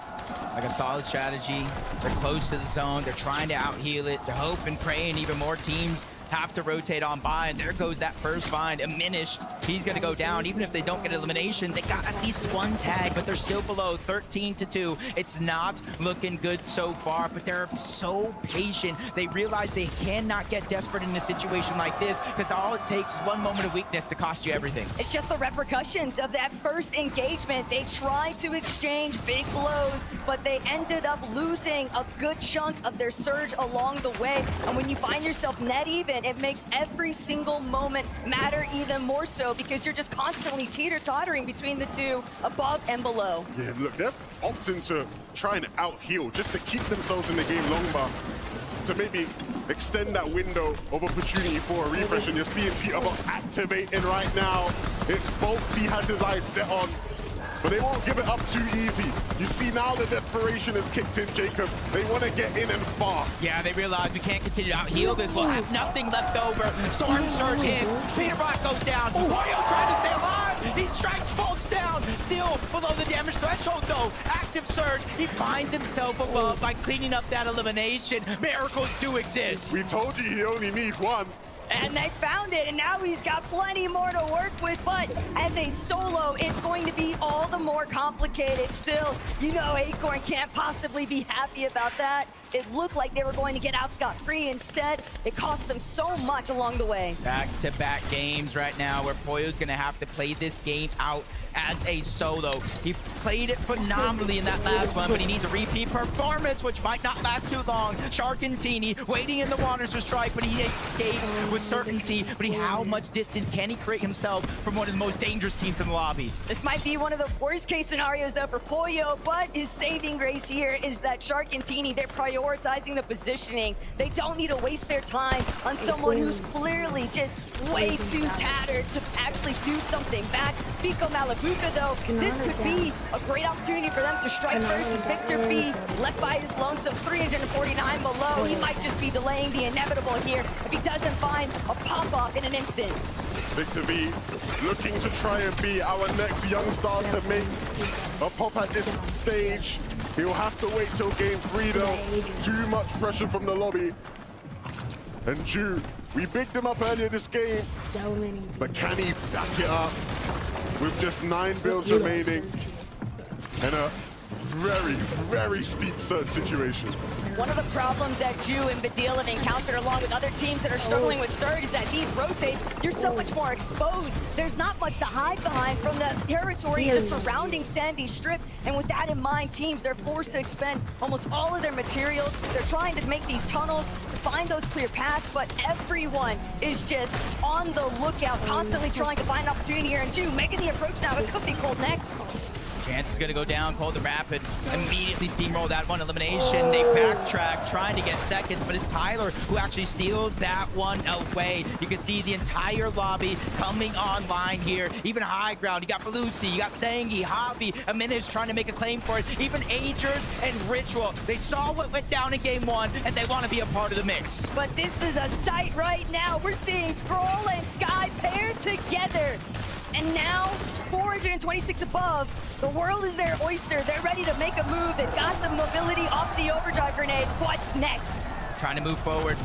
like a solid strategy. They're close to the zone. They're trying to out-heal it. They're hoping, praying even more teams have to rotate on by, and there goes that first find. Diminished. He's going to go down. Even if they don't get elimination, they got at least 1 tag, but they're still below 13-2. It's not looking good so far, but they're so patient. They realize they cannot get desperate in a situation like this because all it takes is 1 moment of weakness to cost you everything. It's just the repercussions of that first engagement. They tried to exchange big blows, but they ended up losing a good chunk of their surge along the way. And when you find yourself net even, it makes every single moment matter even more so because you're just constantly teeter-tottering between the two, above and below. Yeah, look, they're opting to try and out-heal just to keep themselves in the game longer, to maybe extend that window of opportunity for a refresh. And you're seeing Peterbot activating right now. It's Bolts he has his eyes set on, but they won't give it up too easy. You see now the desperation has kicked in, Jacob. They want to get in and fast. Yeah, they realize we can't continue to out-heal this. We'll have nothing left over. Storm Surge hits. Peterbot goes down. Poyo trying to stay alive. He strikes Bolts down. Still below the damage threshold, though. Active Surge. He finds himself above by cleaning up that elimination. Miracles do exist. We told you he only needs 1. And they found it, and now he's got plenty more to work with, but as a solo, it's going to be all the more complicated. Still, you know Acorn can't possibly be happy about that. It looked like they were going to get out scot-free. Instead, it cost them so much along the way. Back-to-back games right now where Poyo's going to have to play this game out as a solo. He played it phenomenally in that last one, but he needs a repeat performance, which might not last too long. Sharkantini waiting in the waters to strike, but he escapes with certainty. But how much distance can he create himself from one of the most dangerous teams in the lobby? This might be one of the worst case scenarios though for Poyo, but his saving grace here is that Sharkantini, they're prioritizing the positioning. They don't need to waste their time on someone who's clearly just way too tattered to actually do something back. Vico Malabuka, though, this could be a great opportunity for them to strike first as Victor B left by his lonesome 349 below. He might just be delaying the inevitable here if he doesn't find a pop-off in an instant. Victor V looking to try and be our next young star to make a pop at this stage. He'll have to wait till game 3 though. Too much pressure from the lobby. And Ju, we bigged him up earlier this game, but can he back it up with just 9 builds remaining and a very, very steep search situation? One of the problems that Ju and Badil have encountered along with other teams that are struggling with Surge is that these rotates, you're so much more exposed. There's not much to hide behind from the territory just surrounding Sandy Strip. And with that in mind, teams, they're forced to expend almost all of their materials. They're trying to make these tunnels to find those clear paths, but everyone is just on the lookout, constantly trying to find an opportunity here. And Ju making the approach now. It could be Cold next. Chance is going to go down. Cold and Rapid immediately steamroll that one elimination. They backtrack, trying to get seconds, but it's Tyler who actually steals that one away. You can see the entire lobby coming online here. Even high ground. You got Belusi, you got Zangi, Javi, Aminis trying to make a claim for it. Even Agers and Ritual. They saw what went down in game 1, and they want to be a part of the mix. But this is a sight right now. We're seeing Scroll and Sky paired together. And now, 426 above, the world is their oyster. They're ready to make a move. They've got the mobility off the overdrive grenade. What's next? Trying to move forward,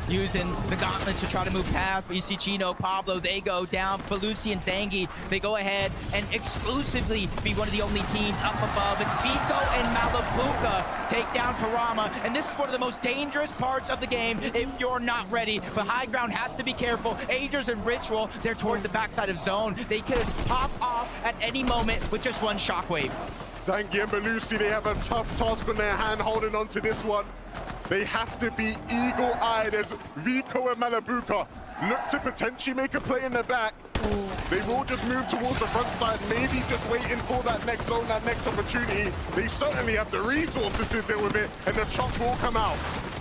using the gauntlets to try to move past, but you see Chino, Pablo, they go down. Belusi and Zangi, they go ahead and exclusively be one of the only teams up above. It's Vico and Malabuka take down Karama, and this is one of the most dangerous parts of the game if you're not ready. But high ground has to be careful. Agers and Ritual, they're towards the backside of zone. They could pop off at any moment with just one shockwave. Zangi and Belusi, they have a tough task on their hand holding on to this one. They have to be eagle-eyed as Vico and Malabuka look to potentially make a play in the back. They will just move towards the front side, maybe just waiting for that next zone, that next opportunity. They certainly have the resources to deal with it, and the chop will come out.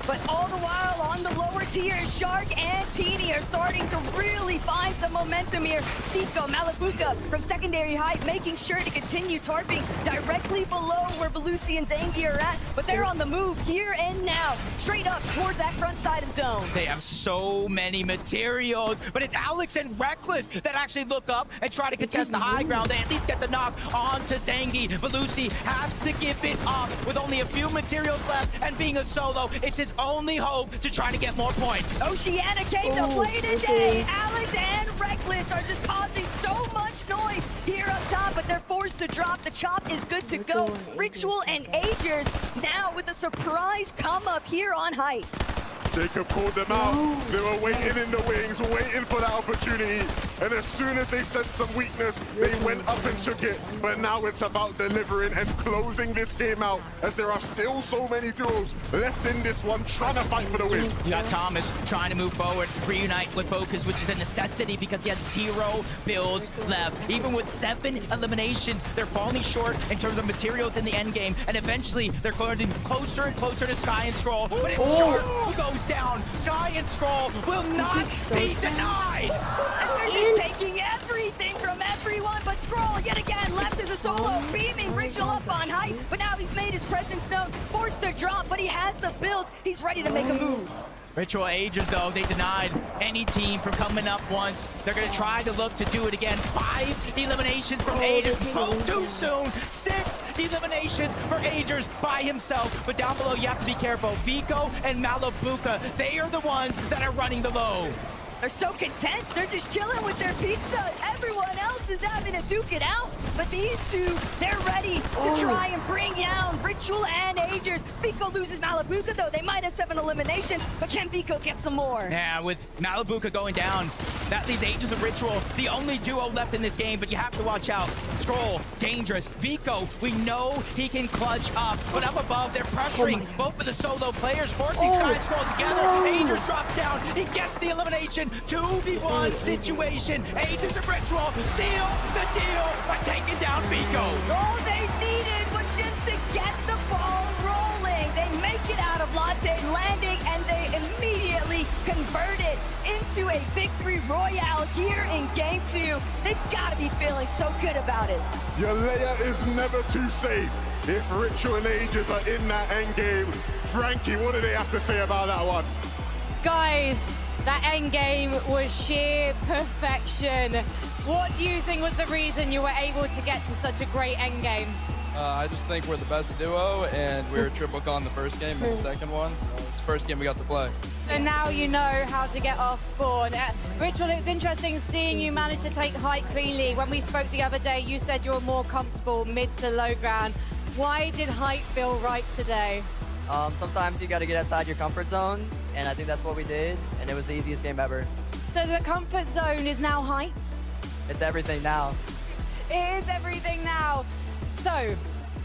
But all the while, on the lower tiers, Shark and Teeny are starting to really find some momentum here. Vico, Malabuka from secondary height, making sure to continue tarping directly below where Belusi and Zangi are at. But they're on the move here and now, straight up towards that front side of zone. They have so many materials, but it's Alex and Reckless that actually look up and try to contest the high ground. They at least get the knock onto Zangi. Belusi has to give it up with only a few materials left, and being a solo, it's his only hope to try to get more points. Oceana came to play today. Alex and Reckless are just causing so much noise here up top, but they're forced to drop. The chop is good to go. Ritual and Agers now with a surprise come up here on height. Jacob called them out. They were waiting in the wings, waiting for that opportunity. And as soon as they sensed some weakness, they went up and took it. But now it's about delivering and closing this game out, as there are still so many duels left in this one, trying to fight for the win. You got Thomas trying to move forward, reunite with Focus, which is a necessity because he has 0 builds left. Even with 7 eliminations, they're falling short in terms of materials in the end game, and eventually they're getting closer and closer to Sky and Scroll. But it's Shark who goes down. Sky and Scroll will not be denied. They're just taking everything from everyone, but Scroll yet again left as a solo, beaming Ritual up on height, but now he's made his presence known, forced to drop, but he has the builds. He's ready to make a move. Ritual Agers, though, they denied any team from coming up once. They're going to try to look to do it again. 5 eliminations from Agers. Spoke too soon. 6 eliminations for Agers by himself. But down below, you have to be careful. Vico and Malabuka, they are the ones that are running the low. They're so content. They're just chilling with their pizza. Everyone else is having to duke it out. But these two, they're ready to try and bring down Ritual and Agers. Vico loses Malabuka, though. They might have 7 eliminations, but can Vico get some more? Yeah, with Malabuka going down, that leaves Agers and Ritual, the only duo left in this game, but you have to watch out. Scroll, dangerous. Vico, we know he can clutch up, but up above, they're pressuring both of the solo players, forcing Sky and Scroll together. Agers drops down. He gets the elimination. 2v1 situation. Agers and Ritual seal the deal by taking down Vico. All they needed was just to get the ball rolling. They make it out of Latte landing, and they immediately converted into a victory royale here in game 2. They've got to be feeling so good about it. Your layer is never too safe if Ritual and Ages are in that end game. Frankie, what do they have to say about that one? Guys, that end game was sheer perfection. What do you think was the reason you were able to get to such a great end game? I just think we're the best duo, and we were triple con the first game and the second one, so it's the first game we got to play. And now you know how to get off spawn. Ritual, it's interesting seeing you manage to take height cleanly. When we spoke the other day, you said you were more comfortable mid to low ground. Why did height feel right today? Sometimes you got to get outside your comfort zone, and I think that's what we did, and it was the easiest game ever. So the comfort zone is now height? It's everything now. It is everything now. So,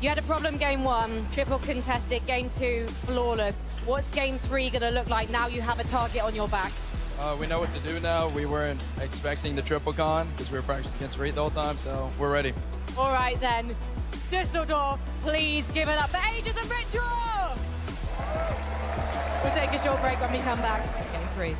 you had a problem game 1, triple contested, game 2, flawless. What's game 3 gonna look like now you have a target on your back? We know what to do now. We weren't expecting the triple con because we were practicing against Reed the whole time, so we're ready. All right then, Düsseldorf, please give it up for Ages and Ritual! We'll take a short break when we come back. Game 3.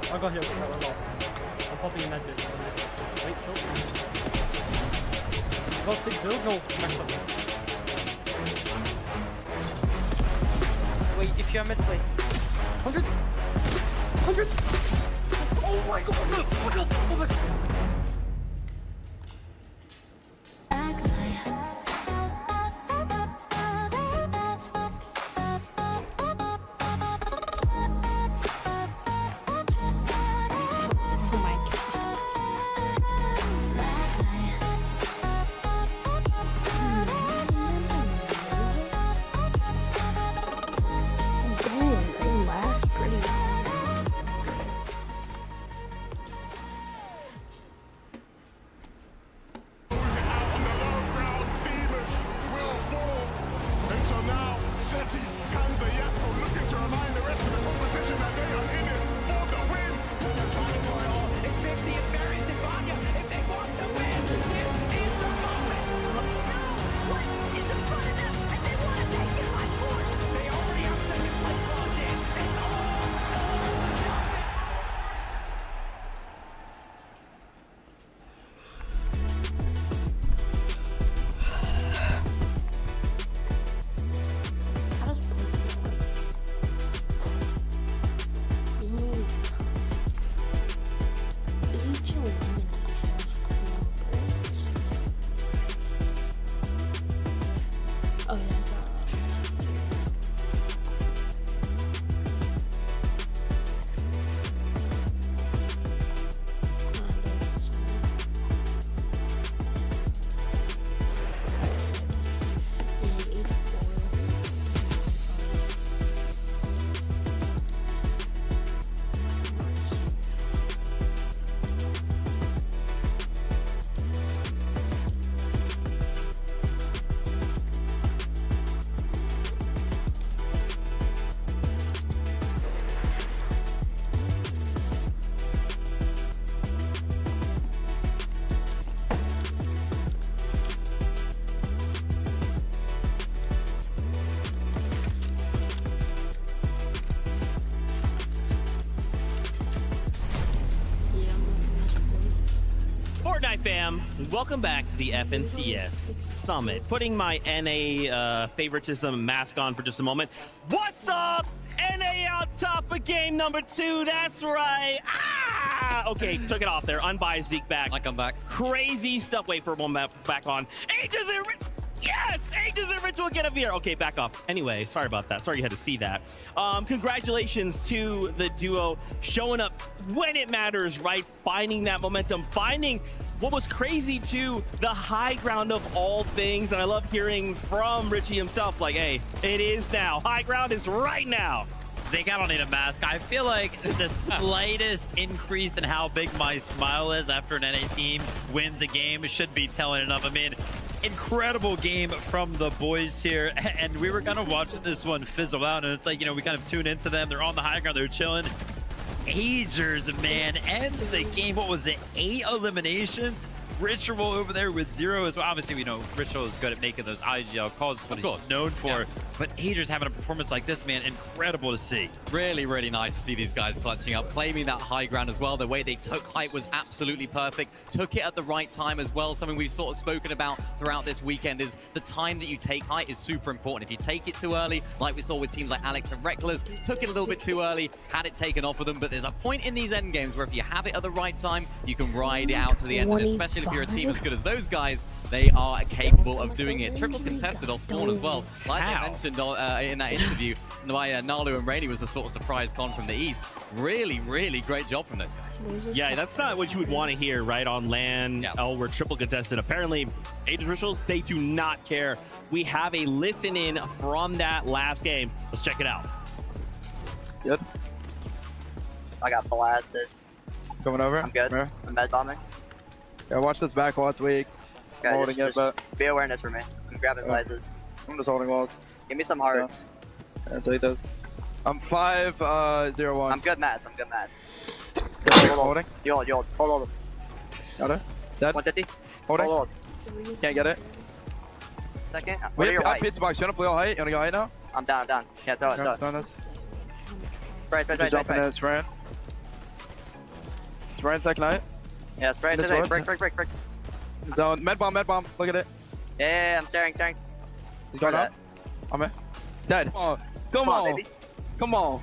I got hit with that one off. I'm popping in that bit. Wait, short. Got 6 builds? No, max up. Wait, if you're mid, wait. 100! 100! Oh my god! Oh my god! Oh my god! Fortnite fam, welcome back to the FNCS Summit. Putting my NA favoritism mask on for just a moment. What's up? NA out top of game number 2, that's right. Ah! Okay, took it off there. Unbiased Zeke back. I come back. Crazy stuff. Wait for one map back on. Ages and yes! Ages and Ritual, get up here. Okay, back off. Anyway, sorry about that. Sorry you had to see that. Congratulations to the duo showing up when it matters, right? Finding that momentum, finding what was crazy too, the high ground of all things, and I love hearing from Richie himself, like, hey, it is now. High ground is right now. Zeke, I don't need a mask. I feel like the slightest increase in how big my smile is after an NA team wins a game should be telling enough. I mean, incredible game from the boys here, and we were kind of watching this one fizzle out, and it's like, you know, we kind of tune into them. They're on the high ground, they're chilling. Agers, man, ends the game. What was it? 8 eliminations. Ritual over there with 0 as well. Obviously, we know Ritual is good at making those IGL calls. That's what he's known for. Yeah. But Agers having a performance like this, man, incredible to see. Really, really nice to see these guys clutching up, claiming that high ground as well. The way they took height was absolutely perfect. Took it at the right time as well. Something we've sort of spoken about throughout this weekend is the time that you take height is super important. If you take it too early, like we saw with teams like Alex and Reckless, took it a little bit too early, had it taken off of them. But there's a point in these end games where if you have it at the right time, you can ride it out to the end. And especially if you're a team as good as those guys, they are capable of doing it. Triple contested off spawn as well. Like I mentioned in that interview by Nalu and Rainy was the sort of surprise con from the East. Really, really great job from those guys. Yeah, that's not what you would want to hear, right, on LAN. Yeah. Oh, we're triple contested. Apparently, Agents Ritual, they do not care. We have a listen-in from that last game. Let's check it out. Yep. I got blasted. Coming over? I'm good. Where? I'm med bombing. Yeah, watch this back wall, it's weak. Okay, Holding it, but... Be awareness for me. I'm grabbing slices. I'm just holding walls. Give me some hearts. Yeah, delete those. I'm 5-0-1. I'm good mats. I'm good mats. Holding. You hold. Hold. Got it. Dead. 150. Holding. Hold. Can't get it. Second. Wait, I pizza box. You wanna play all height? You wanna go height now? I'm down. Can't throw it. Throw this. Right. Jumping in, spraying. Spraying second height. Yeah, spray it today. Break. Zone. Med bomb. Look at it. Yeah, I'm staring. He's going up. I'm in. Dead. Come on. Baby. Come on.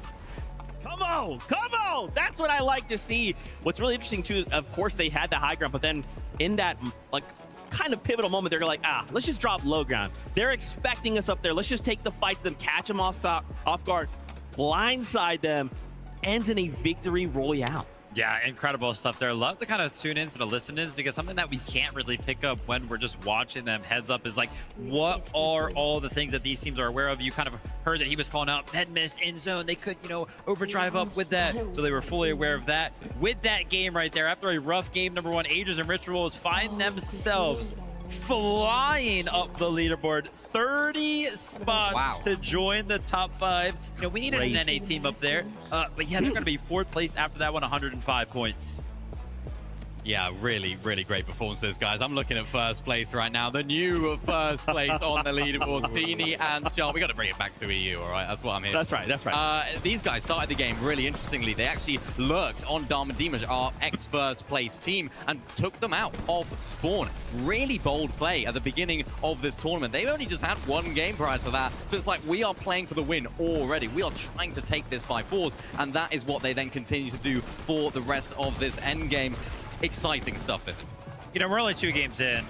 That's what I like to see. What's really interesting too, of course, they had the high ground, but then in that like kind of pivotal moment, they're like, let's just drop low ground. They're expecting us up there. Let's just take the fight to them, catch them off guard, blindside them, ends in a victory royale. Yeah, incredible stuff there. Love to kind of tune into the listen-ins, because something that we can't really pick up when we're just watching them heads up is like, what are all the things that these teams are aware of? You kind of heard that he was calling out head mist, in zone. They could, you know, overdrive up with that. So they were fully aware of that. With that game right there, after a rough game, number 1, Agers and Rituals find themselves flying up the leaderboard. 30 spots to join the top 5. You know, we needed an NA team up there. But yeah, they're going to be 4th place after that one, 105 points. Yeah, really, really great performances, guys. I'm looking at first place right now. The new first place on the leaderboard. Teeny and Sharp. We got to bring it back to EU, all right? That's what I'm here. That's right. These guys started the game really interestingly. They actually lurked on Dharma Dimash, our ex-first place team, and took them out of spawn. Really bold play at the beginning of this tournament. They've only just had 1 game prior to that. So it's like we are playing for the win already. We are trying to take this by force, and that is what they then continue to do for the rest of this end game. Exciting stuff. You know, we're only 2 games in,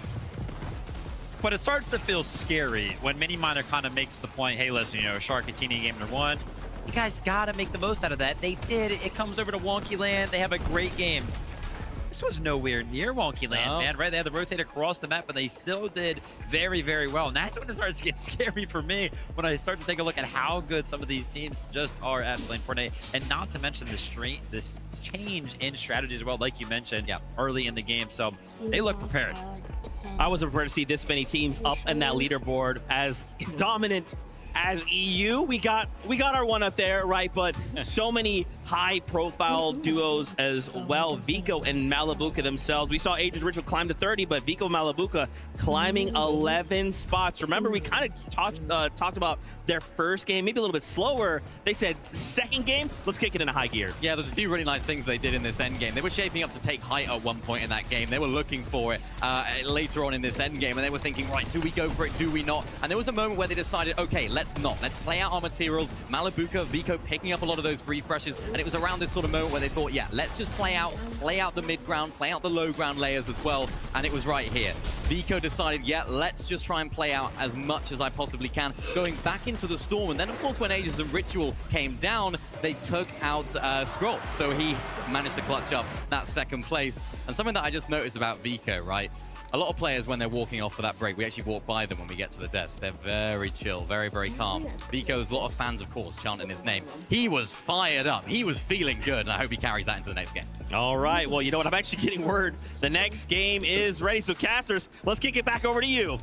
but it starts to feel scary when Mini Miner kind of makes the point, hey, listen, you know, Shark and Teeny game number 1. You guys got to make the most out of that. They did. It comes over to Wonky Land. They have a great game. This was nowhere near Wonky Land, man, right? They had to rotate across the map, but they still did very, very well. And that's when it starts to get scary for me, when I start to take a look at how good some of these teams just are at playing Fortnite. And not to mention this change in strategy as well, like you mentioned, early in the game. So they look prepared. I wasn't prepared to see this many teams up in that leaderboard as dominant as EU. We got our one up there, right? But so many high-profile duos as well. Vico and Malabuka themselves. We saw Agents Ritual climb to 30, but Vico and Malabuka climbing 11 spots. Remember, we kind of talked about their first game, maybe a little bit slower. They said, second game, let's kick it into high gear. Yeah, there's a few really nice things they did in this end game. They were shaping up to take height at one point in that game. They were looking for it later on in this end game, and they were thinking, right, do we go for it, do we not? And there was a moment where they decided, okay, let's not. Let's play out our materials. Malabuka, Vico picking up a lot of those refreshes, and it was around this sort of moment where they thought, yeah, let's just play out the mid ground, play out the low ground layers as well, and it was right here. Vico decided, yeah, let's just try and play out as much as I possibly can, going back into the storm. And then, of course, when Aegis and Ritual came down, they took out Scroll. So he managed to clutch up that second place. And something that I just noticed about Vico, right? A lot of players, when they're walking off for that break, we actually walk by them when we get to the desk. They're very chill, very, very calm. Vico's a lot of fans, of course, chanting his name. He was fired up. He was feeling good, and I hope he carries that into the next game. All right, well, you know what? I'm actually getting word. The next game is ready. So, Casters, let's kick it back over to you.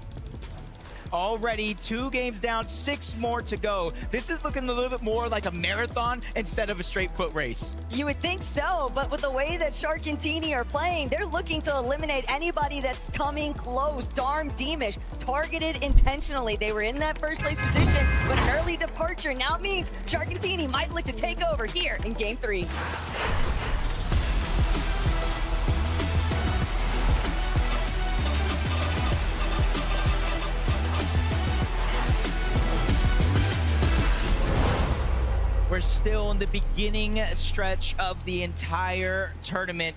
Already 2 games down, 6 more to go. This is looking a little bit more like a marathon instead of a straight foot race. You would think so, but with the way that Shark and Teeny are playing, they're looking to eliminate anybody that's coming close. Darm Deemish, targeted intentionally. They were in that first place position, but an early departure now means Shark and Teeny might look to take over here in Game 3. We're still in the beginning stretch of the entire tournament.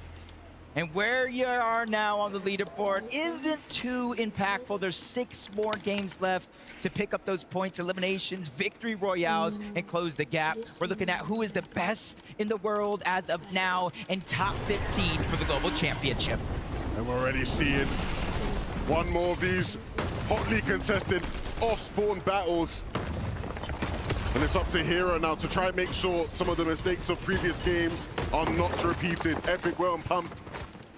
And where you are now on the leaderboard isn't too impactful. There's 6 more games left to pick up those points, eliminations, victory royales, and close the gap. We're looking at who is the best in the world as of now and top 15 for the Global Championship. And we're already seeing one more of these hotly contested off-spawn battles. And it's up to Hero now to try and make sure some of the mistakes of previous games are not repeated. Epic, Well, and Pump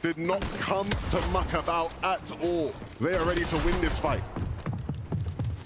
did not come to muck about at all. They are ready to win this fight.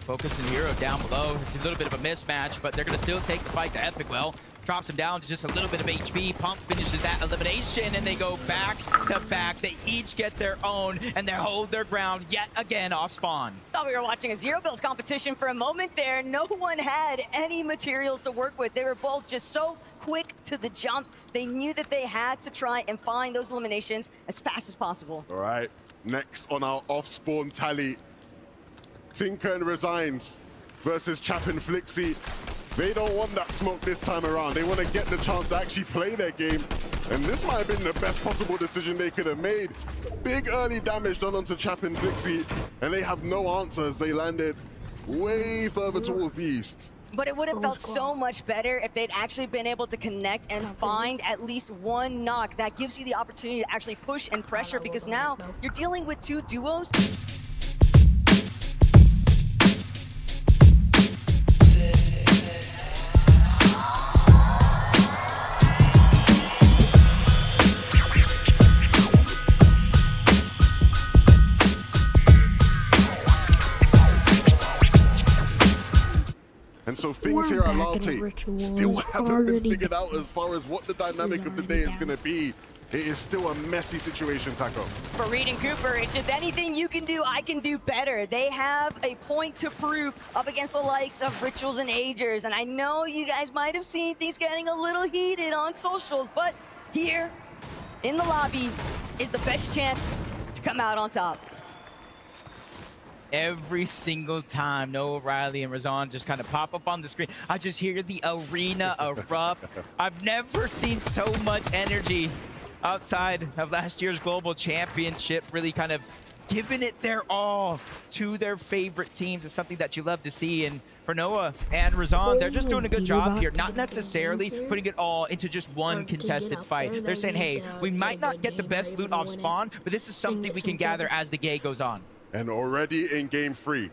Focus and Hero down below. It's a little bit of a mismatch, but they're going to still take the fight to Epic Well. Drops him down to just a little bit of HP. Pump finishes that elimination, and they go back to back. They each get their own, and they hold their ground yet again off spawn. Thought we were watching a zero builds competition for a moment there. No one had any materials to work with. They were both just so quick to the jump. They knew that they had to try and find those eliminations as fast as possible. All right, next on our off-spawn tally, Tinker and Resigns versus Chap and Flixie. They don't want that smoke this time around. They want to get the chance to actually play their game. And this might have been the best possible decision they could have made. Big early damage done onto Chap and Flixie, and they have no answers. They landed way further towards the east. But it would have felt so much better if they'd actually been able to connect and find at least one knock. That gives you the opportunity to actually push and pressure, because now you're dealing with 2 duos. And so things here at Lalte still haven't been figured out as far as what the dynamic of the day is going to be. It is still a messy situation, Taco. For Reed and Cooper, it's just anything you can do, I can do better. They have a point to prove up against the likes of Rituals and Agers. And I know you guys might have seen things getting a little heated on socials, but here in the lobby is the best chance to come out on top. Every single time Noah, Riley, and Razan just kind of pop up on the screen, I just hear the arena erupt. I've never seen so much energy outside of last year's Global Championship, really kind of giving it their all to their favorite teams. Is something that you love to see. And for Noah and Razan, they're just doing a good job here, not necessarily putting it all into just one contested fight. They're saying, hey, we might not get the best loot off spawn, but this is something we can gather as the game goes on. And already in Game 3,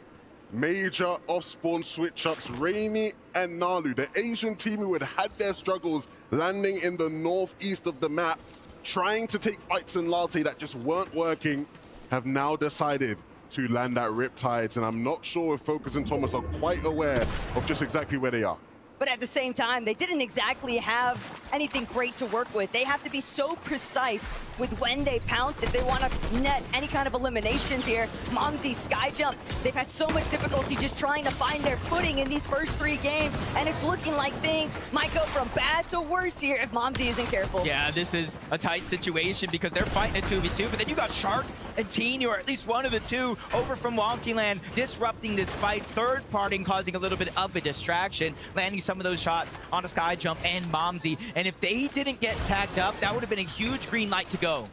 major off-spawn switch-ups, Rainy and Nalu, the Asian team who had had their struggles landing in the northeast of the map, trying to take fights in Lalte that just weren't working, have now decided to land at Riptides. And I'm not sure if Focus and Thomas are quite aware of just exactly where they are. But at the same time, they didn't exactly have anything great to work with. They have to be so precise with when they pounce if they want to net any kind of eliminations here. Momsy, Skyjump, they've had so much difficulty just trying to find their footing in these first 3 games, and it's looking like things might go from bad to worse here if Momsy isn't careful. Yeah, this is a tight situation because they're fighting a 2v2, but then you got Shark and Teen, or at least one of the two, over from Wonky Land, disrupting this fight, third party causing a little bit of a distraction, landing some of those shots on a Skyjump and Momsy. And if they didn't get tagged up, that would have been a huge green light to go.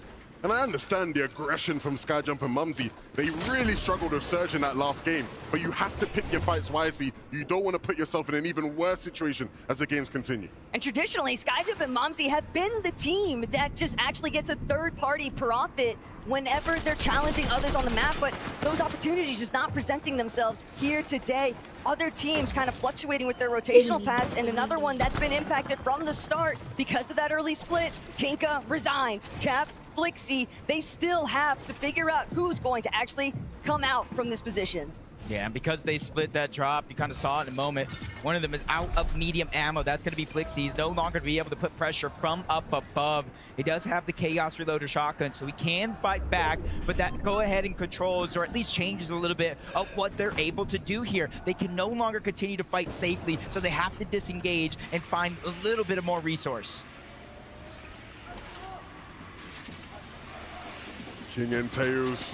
And I understand the aggression from Skyjump and Mumsy. They really struggled with Surge in that last game, but you have to pick your fights wisely. You don't want to put yourself in an even worse situation as the games continue. And traditionally, Skyjump and Mumsy have been the team that just actually gets a third-party profit whenever they're challenging others on the map, but those opportunities just not presenting themselves here today. Other teams kind of fluctuating with their rotational paths, and another one that's been impacted from the start because of that early split. Tinka resigns. Chap, Flixie, they still have to figure out who's going to actually come out from this position. Yeah, and because they split that drop, you kind of saw it in a moment. One of them is out of medium ammo. That's going to be Flixie. He's no longer going to be able to put pressure from up above. He does have the Chaos Reloader shotgun, so he can fight back, but that go ahead and controls, or at least changes a little bit of what they're able to do here. They can no longer continue to fight safely, so they have to disengage and find a little bit of more resource. King and Tails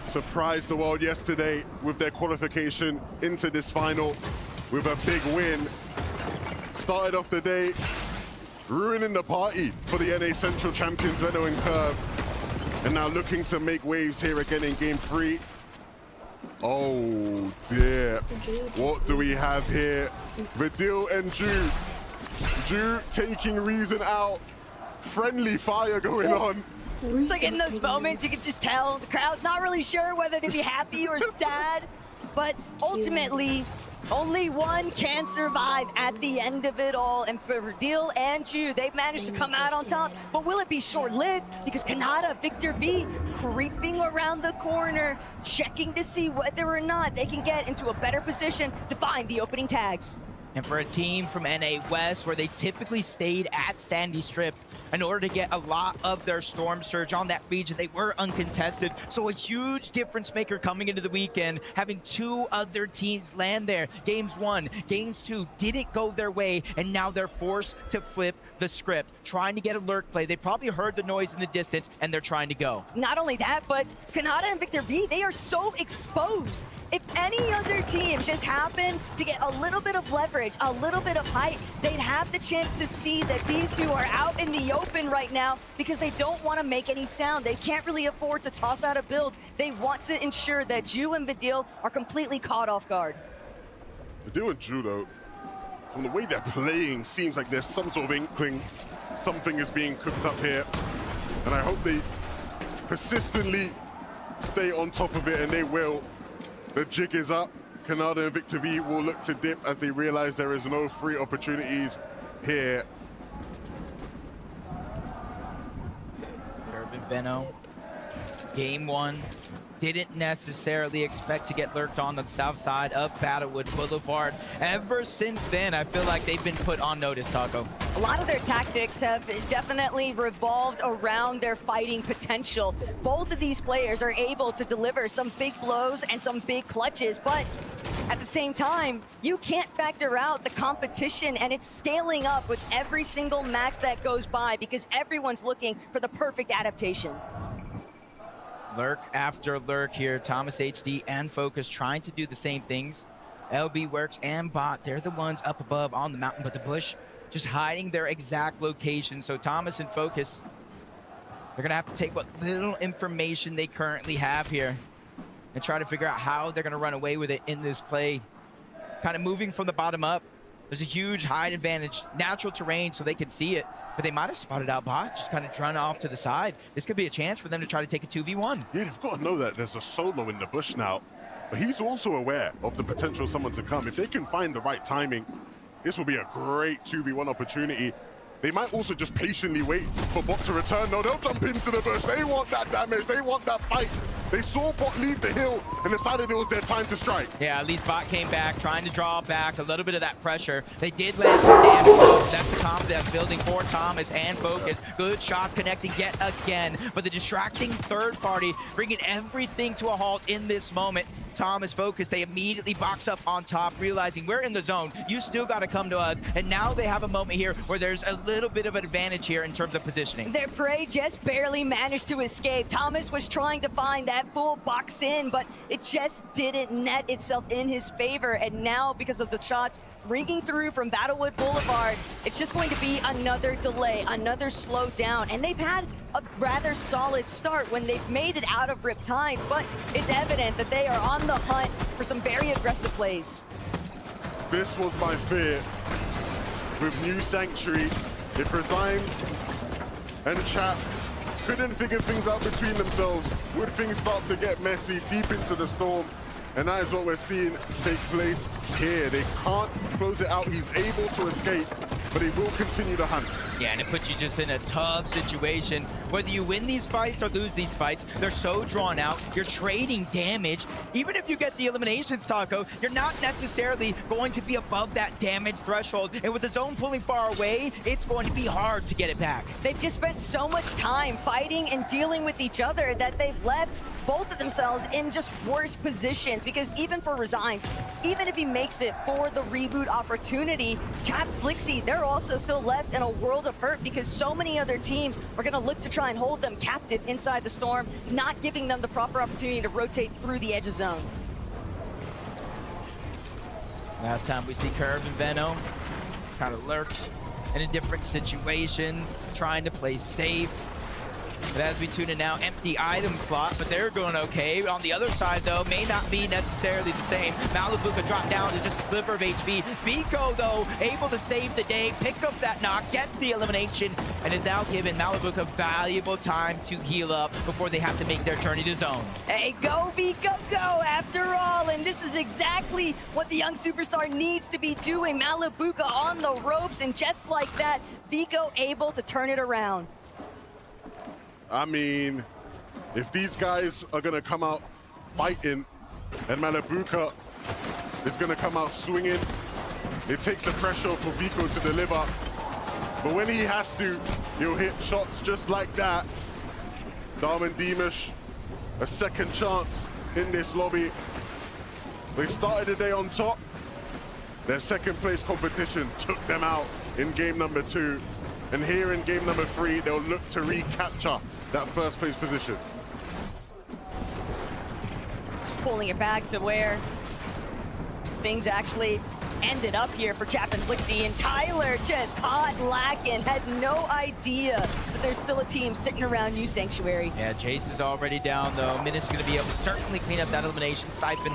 surprised the world yesterday with their qualification into this final with a big win. Started off the day ruining the party for the NA Central champions, Venno and Curve. And now looking to make waves here again in game 3. Oh dear. What do we have here? Vidil and Ju. Ju taking Reason out. Friendly fire going on. It's like in those moments, you can just tell the crowd's not really sure whether to be happy or sad, but ultimately, only one can survive at the end of it all. And for Vidil and Ju, they've managed to come out on top, but will it be short-lived? Because Kanata, Victor V, creeping around the corner, checking to see whether or not they can get into a better position to find the opening tags. And for a team from NA West, where they typically stayed at Sandy Strip, in order to get a lot of their Storm Surge on that region, they were uncontested. So a huge difference maker coming into the weekend, having 2 other teams land there. Games 1, Games 2 didn't go their way, and now they're forced to flip the script, trying to get a lurk play. They probably heard the noise in the distance, and they're trying to go. Not only that, but Kanata and Victor V, they are so exposed. If any other teams just happen to get a little bit of leverage, a little bit of height, they'd have the chance to see that these two are out in the open right now because they don't want to make any sound. They can't really afford to toss out a build. They want to ensure that Ju and Vidil are completely caught off guard. Vidil and Ju, though, from the way they're playing, seems like there's some sort of inkling something is being cooked up here. And I hope they persistently stay on top of it, and they will. The jig is up. Kanata and Victor V will look to dip as they realize there is no free opportunities here. Urban Venno, game 1, didn't necessarily expect to get lurked on the south side of Battlewood Boulevard. Ever since then, I feel like they've been put on notice, Taco. A lot of their tactics have definitely revolved around their fighting potential. Both of these players are able to deliver some big blows and some big clutches, but at the same time, you can't factor out the competition, and it's scaling up with every single match that goes by because everyone's looking for the perfect adaptation. Lurk after lurk here. Thomas HD and Focus trying to do the same things. LB Works and Bot, they're the ones up above on the mountain, but the Bush just hiding their exact location. So Thomas and Focus, they're gonna have to take what little information they currently have here and try to figure out how they're gonna run away with it in this play. Kind of moving from the bottom up. There's a huge height advantage, natural terrain, so they can see it, but they might have spotted out Bot, just kind of run off to the side. This could be a chance for them to try to take a 2v1. Yeah, they've got to know that there's a solo in the bush now, but he's also aware of the potential of someone to come. If they can find the right timing, this will be a great 2v1 opportunity. They might also just patiently wait for Bot to return. No, they'll jump into the bush. They want that damage. They want that fight. They saw Bot leave the hill and decided it was their time to strike. Yeah, at least Bot came back, trying to draw back a little bit of that pressure. They did land some damage, though, so that's the confidence building for Thomas and Focus. Good shots connecting yet again, but the distracting third party bringing everything to a halt in this moment. Thomas focused, they immediately box up on top, realizing we're in the zone. You still got to come to us. And now they have a moment here where there's a little bit of an advantage here in terms of positioning. Their prey just barely managed to escape. Thomas was trying to find that full box in, but it just didn't net itself in his favor. And now, because of the shots ringing through from Battlewood Boulevard, it's just going to be another delay, another slow down. And they've had a rather solid start when they've made it out of Riptides, but it's evident that they are on the hunt for some very aggressive plays. This was my fear. With New Sanctuary, if Resigns and Chap couldn't figure things out between themselves, would things start to get messy deep into the storm? And that is what we're seeing take place here. They can't close it out. He's able to escape, but he will continue to hunt. Yeah, and it puts you just in a tough situation. Whether you win these fights or lose these fights, they're so drawn out. You're trading damage. Even if you get the eliminations, Taco, you're not necessarily going to be above that damage threshold. And with the zone pulling far away, it's going to be hard to get it back. They've just spent so much time fighting and dealing with each other that they've left both of themselves in just worse positions, because even for Resigns, even if he makes it for the reboot opportunity, Chap Flixie, they're also still left in a world of hurt because so many other teams are going to look to try and hold them captive inside the storm, not giving them the proper opportunity to rotate through the edge of zone. Last time we see Curve and Venom kind of lurked in a different situation, trying to play safe. But as we tune in now, empty item slot, but they're going okay. On the other side, though, may not be necessarily the same. Malibuca dropped down to just a sliver of HP. Vico, though, able to save the day, pick up that knock, get the elimination, and is now giving Malibuca valuable time to heal up before they have to make their journey to zone. Hey, go Vico, go after all, and this is exactly what the young superstar needs to be doing. Malibuca on the ropes, and just like that, Vico able to turn it around. I mean, if these guys are going to come out fighting and Malibuca is going to come out swinging, it takes the pressure for Vico to deliver. But when he has to, he'll hit shots just like that. Darman Demish, a second chance in this lobby. They started the day on top. Their second place competition took them out in game number 2. And here in game number 3, they'll look to recapture that first place position. Just pulling it back to where things actually ended up here for Chap and Flixie, and Tyler just caught lacking, had no idea that there's still a team sitting around New Sanctuary. Yeah, Chase is already down, though. Minus is going to be able to certainly clean up that elimination. Siphon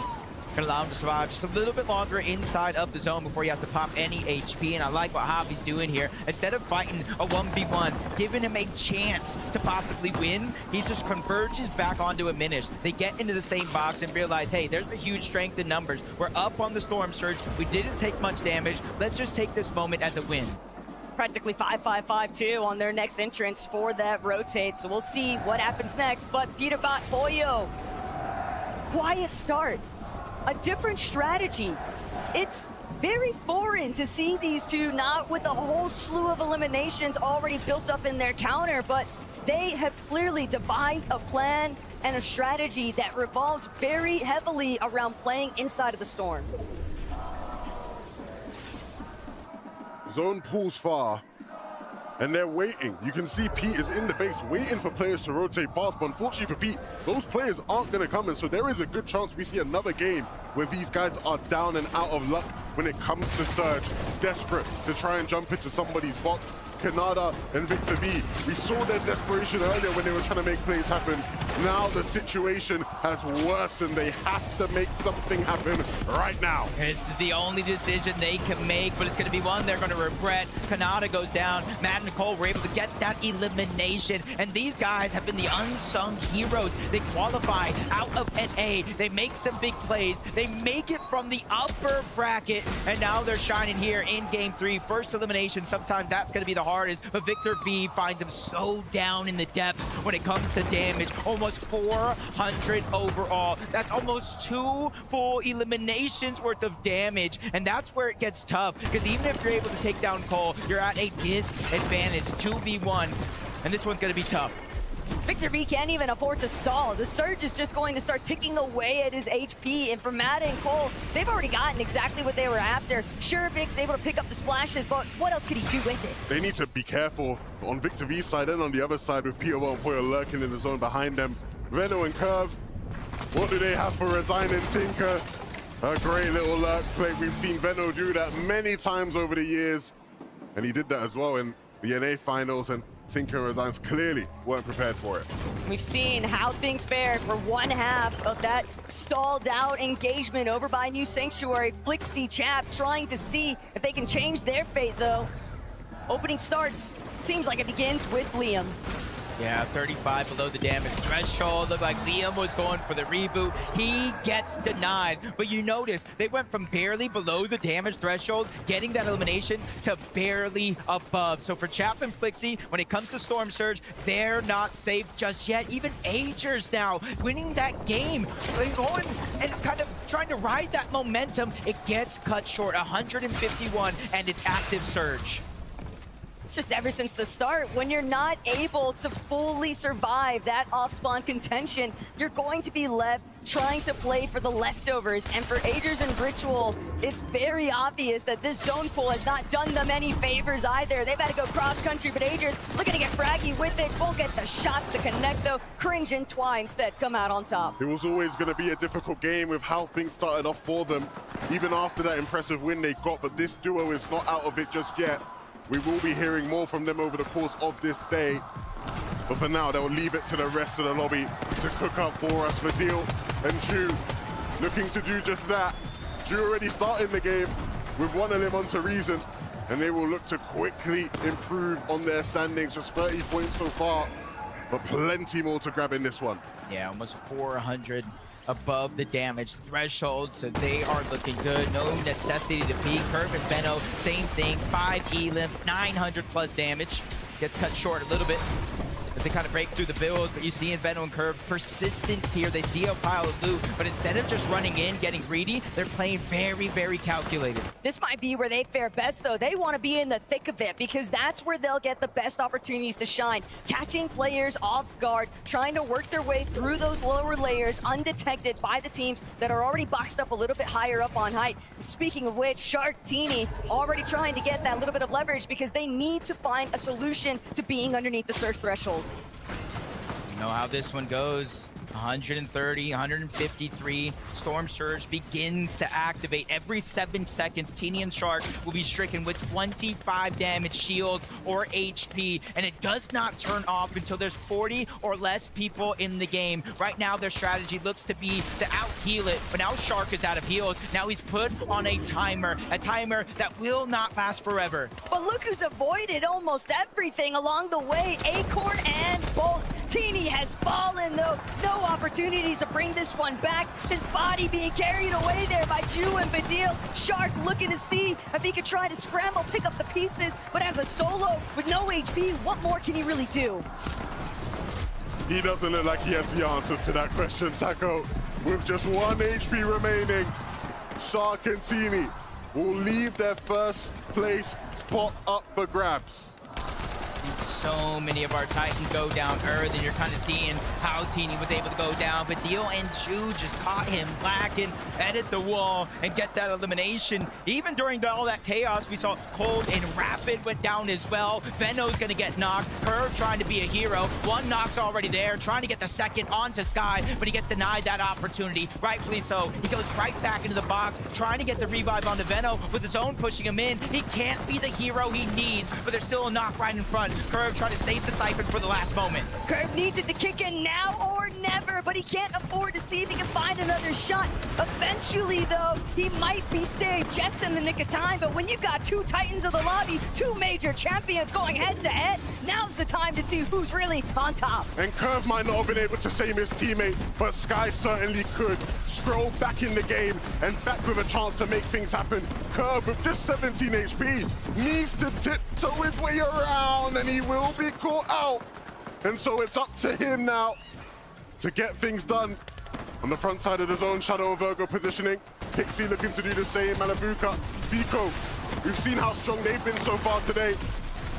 gonna allow him to survive just a little bit longer inside of the zone before he has to pop any HP, and I like what Javi's doing here. Instead of fighting a 1v1, giving him a chance to possibly win, he just converges back onto a Minish. They get into the same box and realize, hey, there's a huge strength in numbers. We're up on the Storm Surge. We didn't take much damage. Let's just take this moment as a win. Practically 5-5-5-2 on their next entrance for that rotate, so we'll see what happens next. But Peterbot Boyo, quiet start. A different strategy. It's very foreign to see these two not with a whole slew of eliminations already built up in their counter, but they have clearly devised a plan and a strategy that revolves very heavily around playing inside of the storm. Zone pulls far, and they're waiting. You can see Pete is in the base waiting for players to rotate past, but unfortunately for Pete, those players aren't going to come in, so there is a good chance we see another game where these guys are down and out of luck when it comes to Surge, desperate to try and jump into somebody's box. Kanada and Victor V, we saw their desperation earlier when they were trying to make plays happen. Now the situation has worsened. They have to make something happen right now. This is the only decision they can make, but it's going to be one they're going to regret. Kanada goes down. Matt and Cole were able to get that elimination, and these guys have been the unsung heroes. They qualify out of NA. They make some big plays. They make it from the upper bracket, and now they're shining here in Game 3. First elimination, sometimes that's going to be the hardest, but Victor V finds him so down in the depths when it comes to damage. Almost 400 overall. That's almost 2 full eliminations worth of damage, and that's where it gets tough, because even if you're able to take down Cole, you're at a disadvantage, 2v1, and this one's going to be tough. Victor V can't even afford to stall. The Surge is just going to start ticking away at his HP, and for Matt and Cole, they've already gotten exactly what they were after. Sure, Vic's able to pick up the splashes, but what else could he do with it? They need to be careful on Victor V's side and on the other side with Peter and Poyer lurking in the zone behind them. Veno and Curve, what do they have for Resign and Tinker? A great little lurk play. We've seen Veno do that many times over the years, and he did that as well in the NA finals, and Tinker and Resigns clearly weren't prepared for it. We've seen how things fared for one half of that stalled out engagement over by New Sanctuary. Flixie Chap trying to see if they can change their fate though. Opening starts, seems like it begins with Liam. Yeah, 35 below the damage threshold. Looked like Liam was going for the reboot. He gets denied. But you notice they went from barely below the damage threshold, getting that elimination, to barely above. So for Chap and Flixie, when it comes to Storm Surge, they're not safe just yet. Even Agers now winning that game, going and kind of trying to ride that momentum. It gets cut short, 151, and it's active Surge. Just ever since the start, when you're not able to fully survive that off-spawn contention, you're going to be left trying to play for the leftovers. And for Agers and Ritual, it's very obvious that this zone pool has not done them any favors either. They've had to go cross-country, but Agers looking to get fraggy with it. Won't get the shots to connect, though. Cringe and Twi instead come out on top. It was always going to be a difficult game with how things started off for them, even after that impressive win they got, but this duo is not out of it just yet. We will be hearing more from them over the course of this day. But for now, they'll leave it to the rest of the lobby to cook up for us. For Deal and Ju looking to do just that. Ju already started the game with one of them onto Reason, and they will look to quickly improve on their standings. Just 30 points so far, but plenty more to grab in this one. Yeah, almost 400 above the damage threshold, so they are looking good. No necessity to peek. Curve and Veno, same thing. 5 elims, 900 plus damage. Gets cut short a little bit as they kind of break through the builds, but you see in Veno and Curve persistence here. They see a pile of loot, but instead of just running in, getting greedy, they're playing very, very calculated. This might be where they fare best, though. They want to be in the thick of it because that's where they'll get the best opportunities to shine. Catching players off guard, trying to work their way through those lower layers undetected by the teams that are already boxed up a little bit higher up on height. And speaking of which, Shark Teeny already trying to get that little bit of leverage because they need to find a solution to being underneath the surge threshold. You know how this one goes. 130, 153. Storm Surge begins to activate. Every 7 seconds, Teeny and Shark will be stricken with 25 damage shield or HP, and it does not turn off until there's 40 or less people in the game. Right now, their strategy looks to be to out-heal it, but now Shark is out of heals. Now he's put on a timer that will not last forever. But look who's avoided almost everything along the way. Acorn and Bolts. Teeny has fallen, though. No opportunities to bring this one back. His body being carried away there by Ju and Badil. Shark looking to see if he could try to scramble, pick up the pieces, but as a solo with no HP, what more can he really do? He doesn't look like he has the answers to that question, Taco. With just 1 HP remaining, Shark and Teeny will leave their first place spot up for grabs. So many of our Titans go down earth, and you're kind of seeing how Teeny was able to go down, but Dio and Ju just caught him lacking, edit the wall, and get that elimination. Even during all that chaos, we saw Cold and Rapid went down as well. Veno's gonna get knocked. Curve trying to be a hero. One knock's already there, trying to get the second onto Sky, but he gets denied that opportunity. Rightfully so. He goes right back into the box, trying to get the revive onto Veno with his own pushing him in. He can't be the hero he needs, but there's still a knock right in front. Curve trying to save the Siphon for the last moment. Curve needs it to kick in now or never, but he can't afford to see if he can find another shot. Eventually, though, he might be saved just in the nick of time, but when you've got 2 Titans of the lobby, 2 major champions going head-to-head, now's the time to see who's really on top. And Curve might not have been able to save his teammate, but Sky certainly could. Stroll back in the game and back with a chance to make things happen. Curve with just 17 HP needs to tiptoe his way around, and he will be caught out. And so it's up to him now to get things done. On the front side of the zone, Shadow and Virgo positioning. Pixie looking to do the same. Malabuka, Vico. We've seen how strong they've been so far today.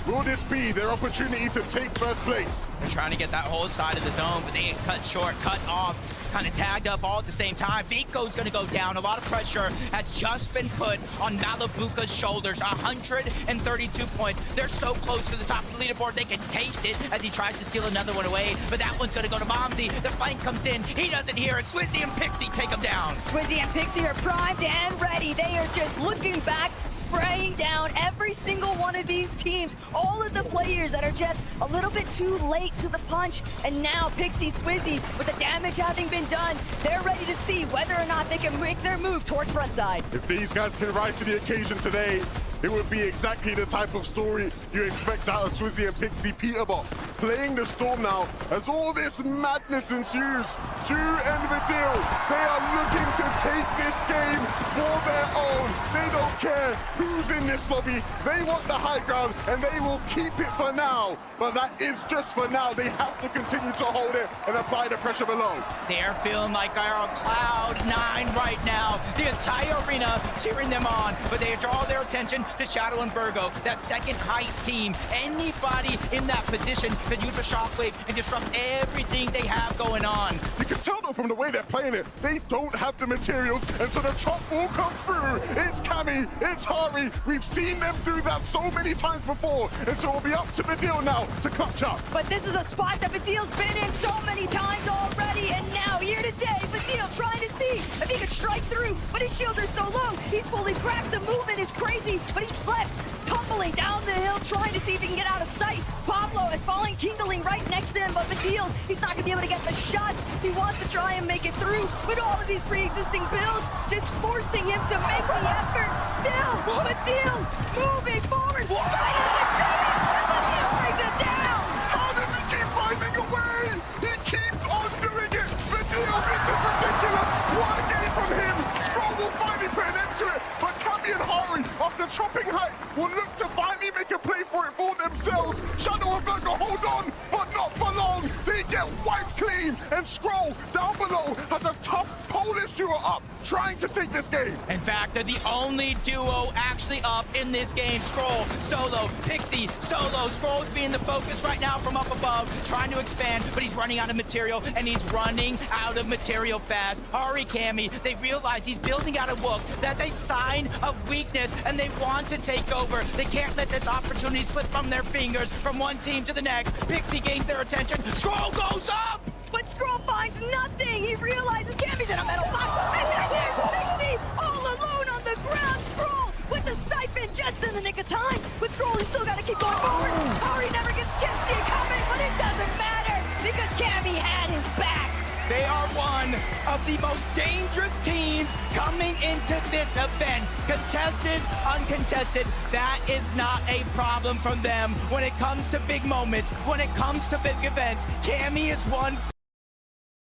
Will this be their opportunity to take first place? They're trying to get that whole side of the zone, but they get cut short, cut off, kind of tagged up all at the same time. Vico's going to go down. A lot of pressure has just been put on Malibuca's shoulders. 132 points. They're so close to the top of the leaderboard, they can taste it as he tries to steal another one away, but that one's going to go to Momsy. The flank comes in. He doesn't hear it. Swizzy and Pixie take him down. Swizzy and Pixie are primed and ready. They are just looking back, spraying down every single one of these teams. All of the players that are just a little bit too late to the punch. And now Pixie, Swizzy, with the damage having been done, they're ready to see whether or not they can make their move towards frontside. If these guys can rise to the occasion today, it would be exactly the type of story you expect out of Swizzy and Pixie. Peterbot playing the storm now as all this madness ensues. To end the deal, they are looking to take this game for their own. They don't care who's in this lobby. They want the high ground and they will keep it for now. But that is just for now. They have to continue to hold it and apply the pressure below. They're feeling like they're on cloud 9 right now. The entire arena cheering them on, but they draw their attention to Shadow and Virgo, that second height team. Anybody in that position can use a shockwave and disrupt everything they have going on. You can tell though from the way they're playing it, they don't have the materials, and so the chop will come through. It's Cammy, it's Hari. We've seen them do that so many times before, and so it'll be up to Badil now to clutch up. But this is a spot that Badil's been in so many times already, and now here today, Badil trying to see if he can strike through, but his shields are so low, he's fully cracked. The movement is crazy, but he's left tumbling down the hill, trying to see if he can get out of sight. Pablo is falling, kindling right next to him, but Badil, he's not gonna be able to get the shots. He wants to try and make it through, but all of these pre-existing builds just forcing him to make the effort. Still, Badil moving forward. Why doesn't see it? And Badil brings it down. How does he keep finding a way? He keeps on doing it. Badil, this is ridiculous. What a game from him. Scroll will finally put an end to it, but Cammy and Hari, after chopping height, will look to finally make a play for it for themselves. Shadow and Virgo hold on, but not for long. They get wiped clean, and Scroll down below has a tough Polish duo up, trying to take this game. In fact, they're the only duo actually up in this game. Scroll, solo, Pixie, solo. Scroll's being the focus right now from up above, trying to expand, but he's running out of material, and he's running out of material fast. Hari, Cammy, they realize he's building out a Wook. That's a sign of weakness, and they want to take over. They can't let this opportunity slip from their fingers from one team to the next. Pixie gains their attention. Scroll goes up! But Scroll finds nothing. He realizes Cammy's in a metal box, and then there's Pixie all alone on the ground. Scroll with the siphon just in the nick of time. But Scroll, he's still got to keep going forward. Hari never gets a chance to see it coming, but it doesn't matter because Cammy had his back. They are one of the most dangerous teams coming into this event. Contested, uncontested, that is not a problem from them. When it comes to big moments, when it comes to big events, Cammy is one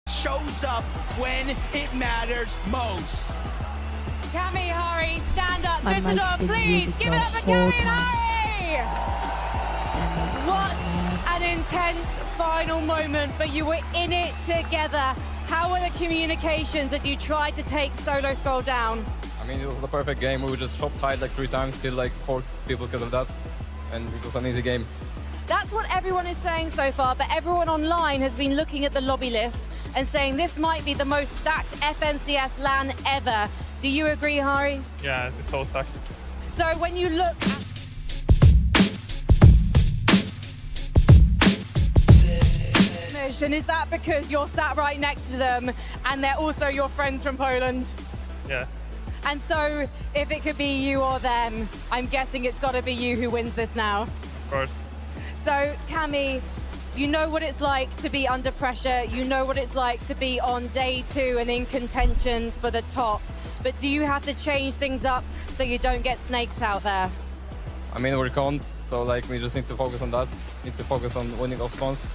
shows up when it matters most. Cammy, Hari, stand up. My Düsseldorf, mic's been please. muted Give the it up for whole Cammy and Hari. What an intense final moment, but you were in it together. How were the communications that you tried to take solo Scroll down? I mean, it was the perfect game. We just chopped height like 3 times, killed like 4 people because of that. And it was an easy game. That's what everyone is saying so far, but everyone online has been looking at the lobby list and saying this might be the most stacked FNCS LAN ever. Do you agree, Hari? Yeah, it's so stacked. So when you look at and is that because you're sat right next to them and they're also your friends from Poland? Yeah. And so if it could be you or them, I'm guessing it's got to be you who wins this now. Of course. So Cammy, you know what it's like to be under pressure. You know what it's like to be on day 2 and in contention for the top. But do you have to change things up so you don't get snaked out there? I mean, we're conned, so like we just need to focus on that. Need to focus on winning off spawns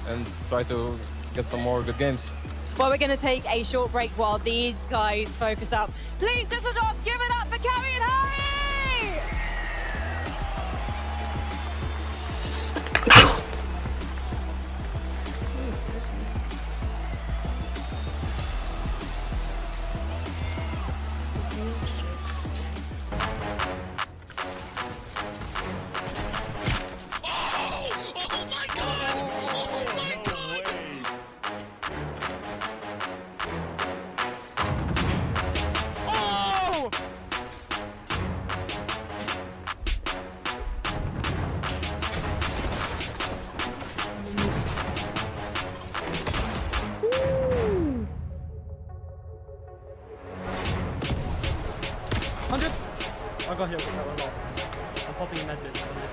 and try to get some more good games. Well, we're going to take a short break while these guys focus up. Please, Düsseldorf, give it up for Cammy and Hari! I'll go here with that one. I'm popping in medbit.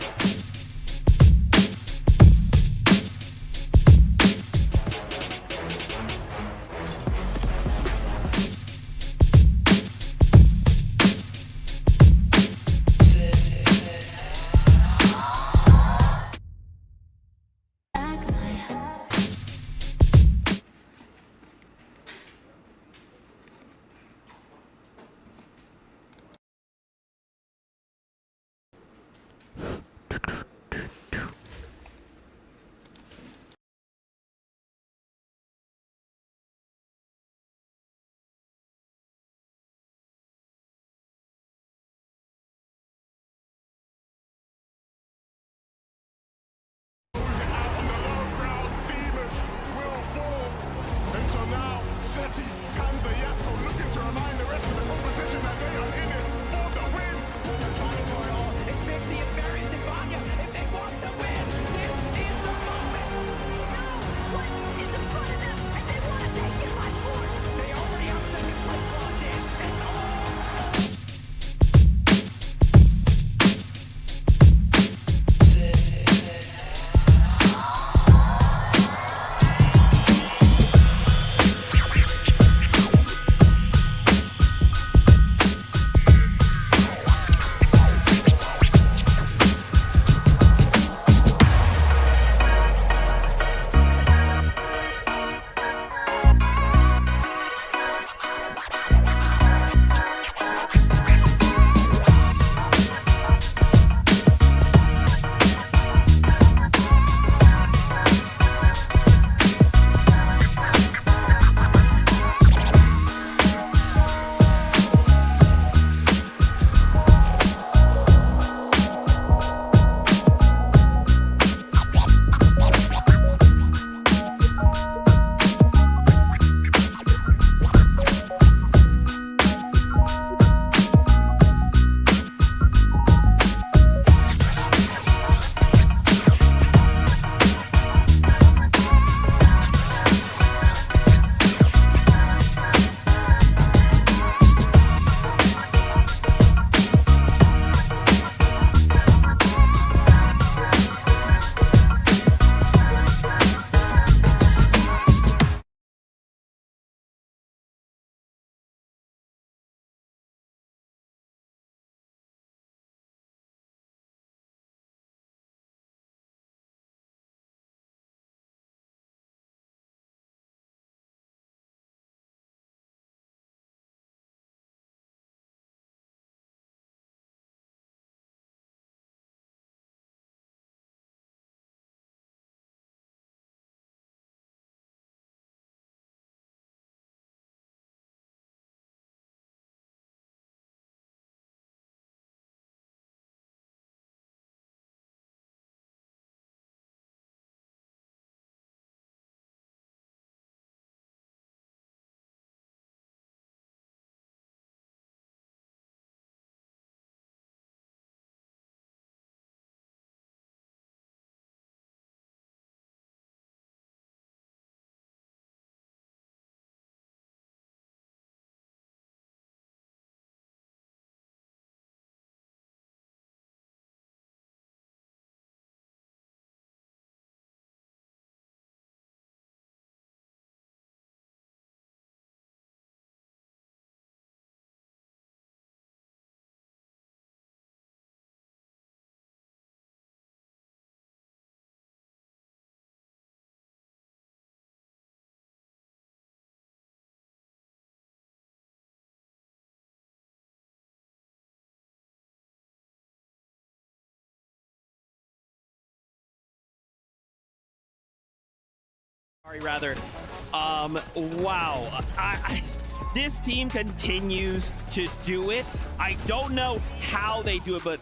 Rather, wow. This team continues to do it. I don't know how they do it, but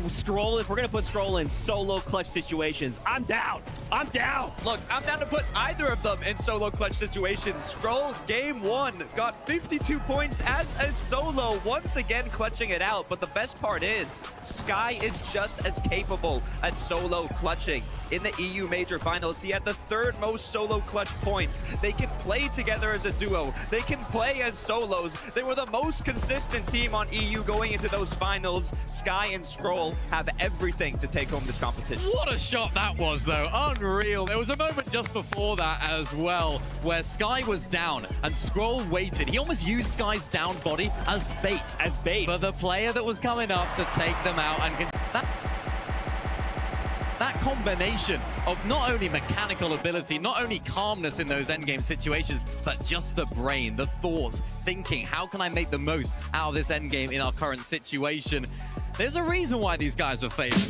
Scroll, if we're gonna put Scroll in solo clutch situations, I'm down. I'm down. Look, I'm down to put either of them in solo clutch situations. Stroll, game 1, got 52 points as a solo, once again clutching it out. But the best part is, Sky is just as capable at solo clutching. In the EU Major Finals, he had the 3rd most solo clutch points. They can play together as a duo. They can play as solos. They were the most consistent team on EU going into those finals. Sky and Scroll have everything to take home this competition. What a shot that was, though. Unreal. There was a moment just before that as well where Sky was down and Scroll waited. He almost used Sky's down body as bait. For the player that was coming up to take them out. And that combination of not only mechanical ability, not only calmness in those endgame situations, but just the brain, the thoughts, thinking, how can I make the most out of this endgame in our current situation? There's a reason why these guys were favored.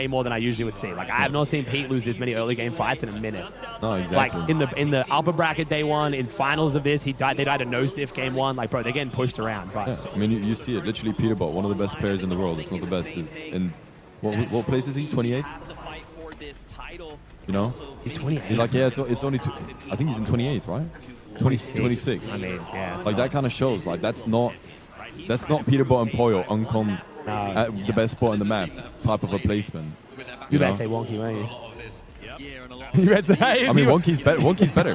way more than I usually would see. Like I have not seen Pete lose this many early game fights in a minute. No, exactly. Like in the upper bracket day one, in finals of this, they died a no-sif game one. Like bro, they're getting pushed around. But Yeah, I mean, you see it. Literally, Peterbot, one of the best players in the world, if not the best, is in what place is he? 28th. You know? He's 28. Like yeah, it's only I think he's in 28th, right? 26. I mean, yeah. Like that kind of shows. Like that's not Peterbot and Poyo uncom at the best spot in the map type of a placement. You better say Wonky, weren't you? You better say. I mean, Wonky's better. Wonky's better.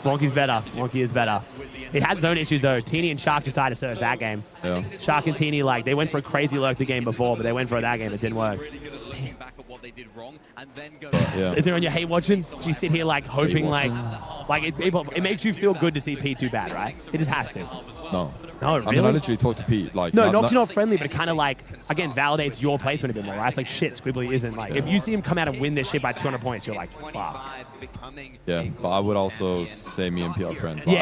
Wonky's better. Wonky is better. It had zone issues though. Teeny and Shark just died to Surge that game. Yeah. Shark and Teeny, like they went for a crazy lurk the game before, but they went for it that game. It didn't work. Yeah. Is there on your hate watching? Do you sit here like hoping like it makes you feel good to see P too bad, right? It just has to. No. No, really? I mean, I literally talked to Pete. Like, no, not not friendly, but it kind of like, again, validates your placement a bit more, right? It's like, shit, Squibbly isn't like, if you see him come out and win this shit by 200 points, you're like, fuck. Yeah, but I would also say me and Pete are friends. Like, Yeah,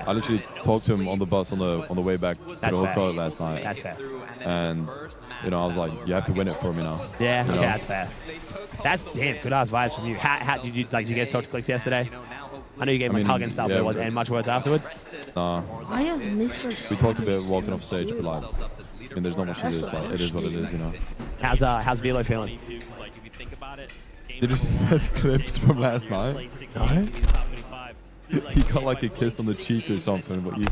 I literally talked to him on the bus on the way back to the hotel last night. That's fair. And, you know, I was like, you have to win it for me now. Yeah, you know? that's fair. That's damn good ass vibes from you. How did you guys talk to Clicks yesterday? I know you gave him a hug and stuff, but wasn't much words afterwards. Nah. Why is Mr. We talked a bit walking off stage, but like, I mean, there's not much to do. Like, it is what it is, you know. How's Velo feeling? Did you see that clips from last night? No. He got like a kiss on the cheek or something, but we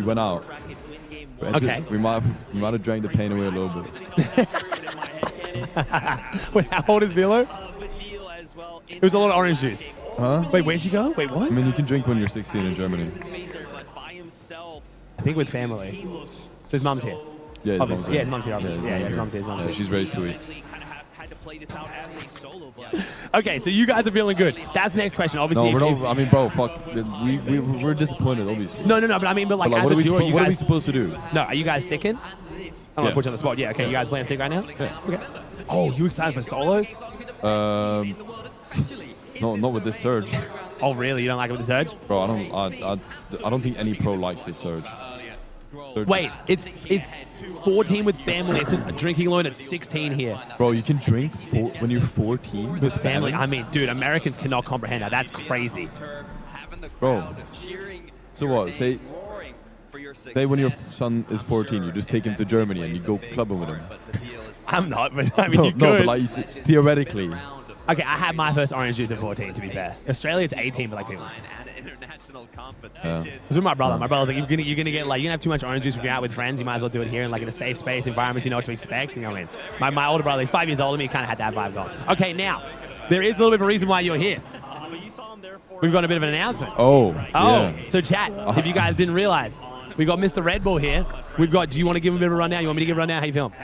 went out. Okay. We might have drank the pain away a little bit. Wait, how old is Velo? It was a lot of orange juice. Huh? Wait, where'd you go? Wait, what? I mean, you can drink when you're 16 in Germany. I think with family. So his mum's here. Yeah, his mom's here. Yeah, his mom's here, obviously. Yeah, his mom's here. Yeah, she's very sweet. Okay, so you guys are feeling good. That's the next question. Obviously, No, we're not. I mean, bro, fuck. We're disappointed, obviously. No, but I mean, but like, as what a duo, are we supposed to do? No, are you guys sticking? I'm gonna put you on the spot. Yeah, okay. You guys playing stick right now? Yeah. Okay. Oh, you excited for solos? No, not with this surge. Oh, really? You don't like it with the surge? Bro, I don't think any pro likes this surge. Wait, it's 14 with family. It's just drinking alone at 16 here. Bro, you can drink when you're 14 with family. I mean, dude, Americans cannot comprehend that. That's crazy. Bro, so what? Say when your son is 14, you just take him to Germany and you go clubbing with him. I'm not, but I mean, you could. No, but like theoretically. Okay, I had my first orange juice at 14, to be fair. Australia, it's 18 for like people. Yeah. It was with my brother. My brother's like, you're gonna get like, you're gonna have too much orange juice when you're out with friends. You might as well do it here in like in a safe space environment. You know what to expect. You know what I mean? My older brother, he's 5 years older than me. He kind of had that vibe going. Okay, now there is a little bit of a reason why you're here. We've got a bit of an announcement. Oh. Yeah. So chat, if you guys didn't realize, we got Mr. Red Bull here. We've got. Do you want to give him a bit of a rundown? You want me to give a rundown? How you feeling?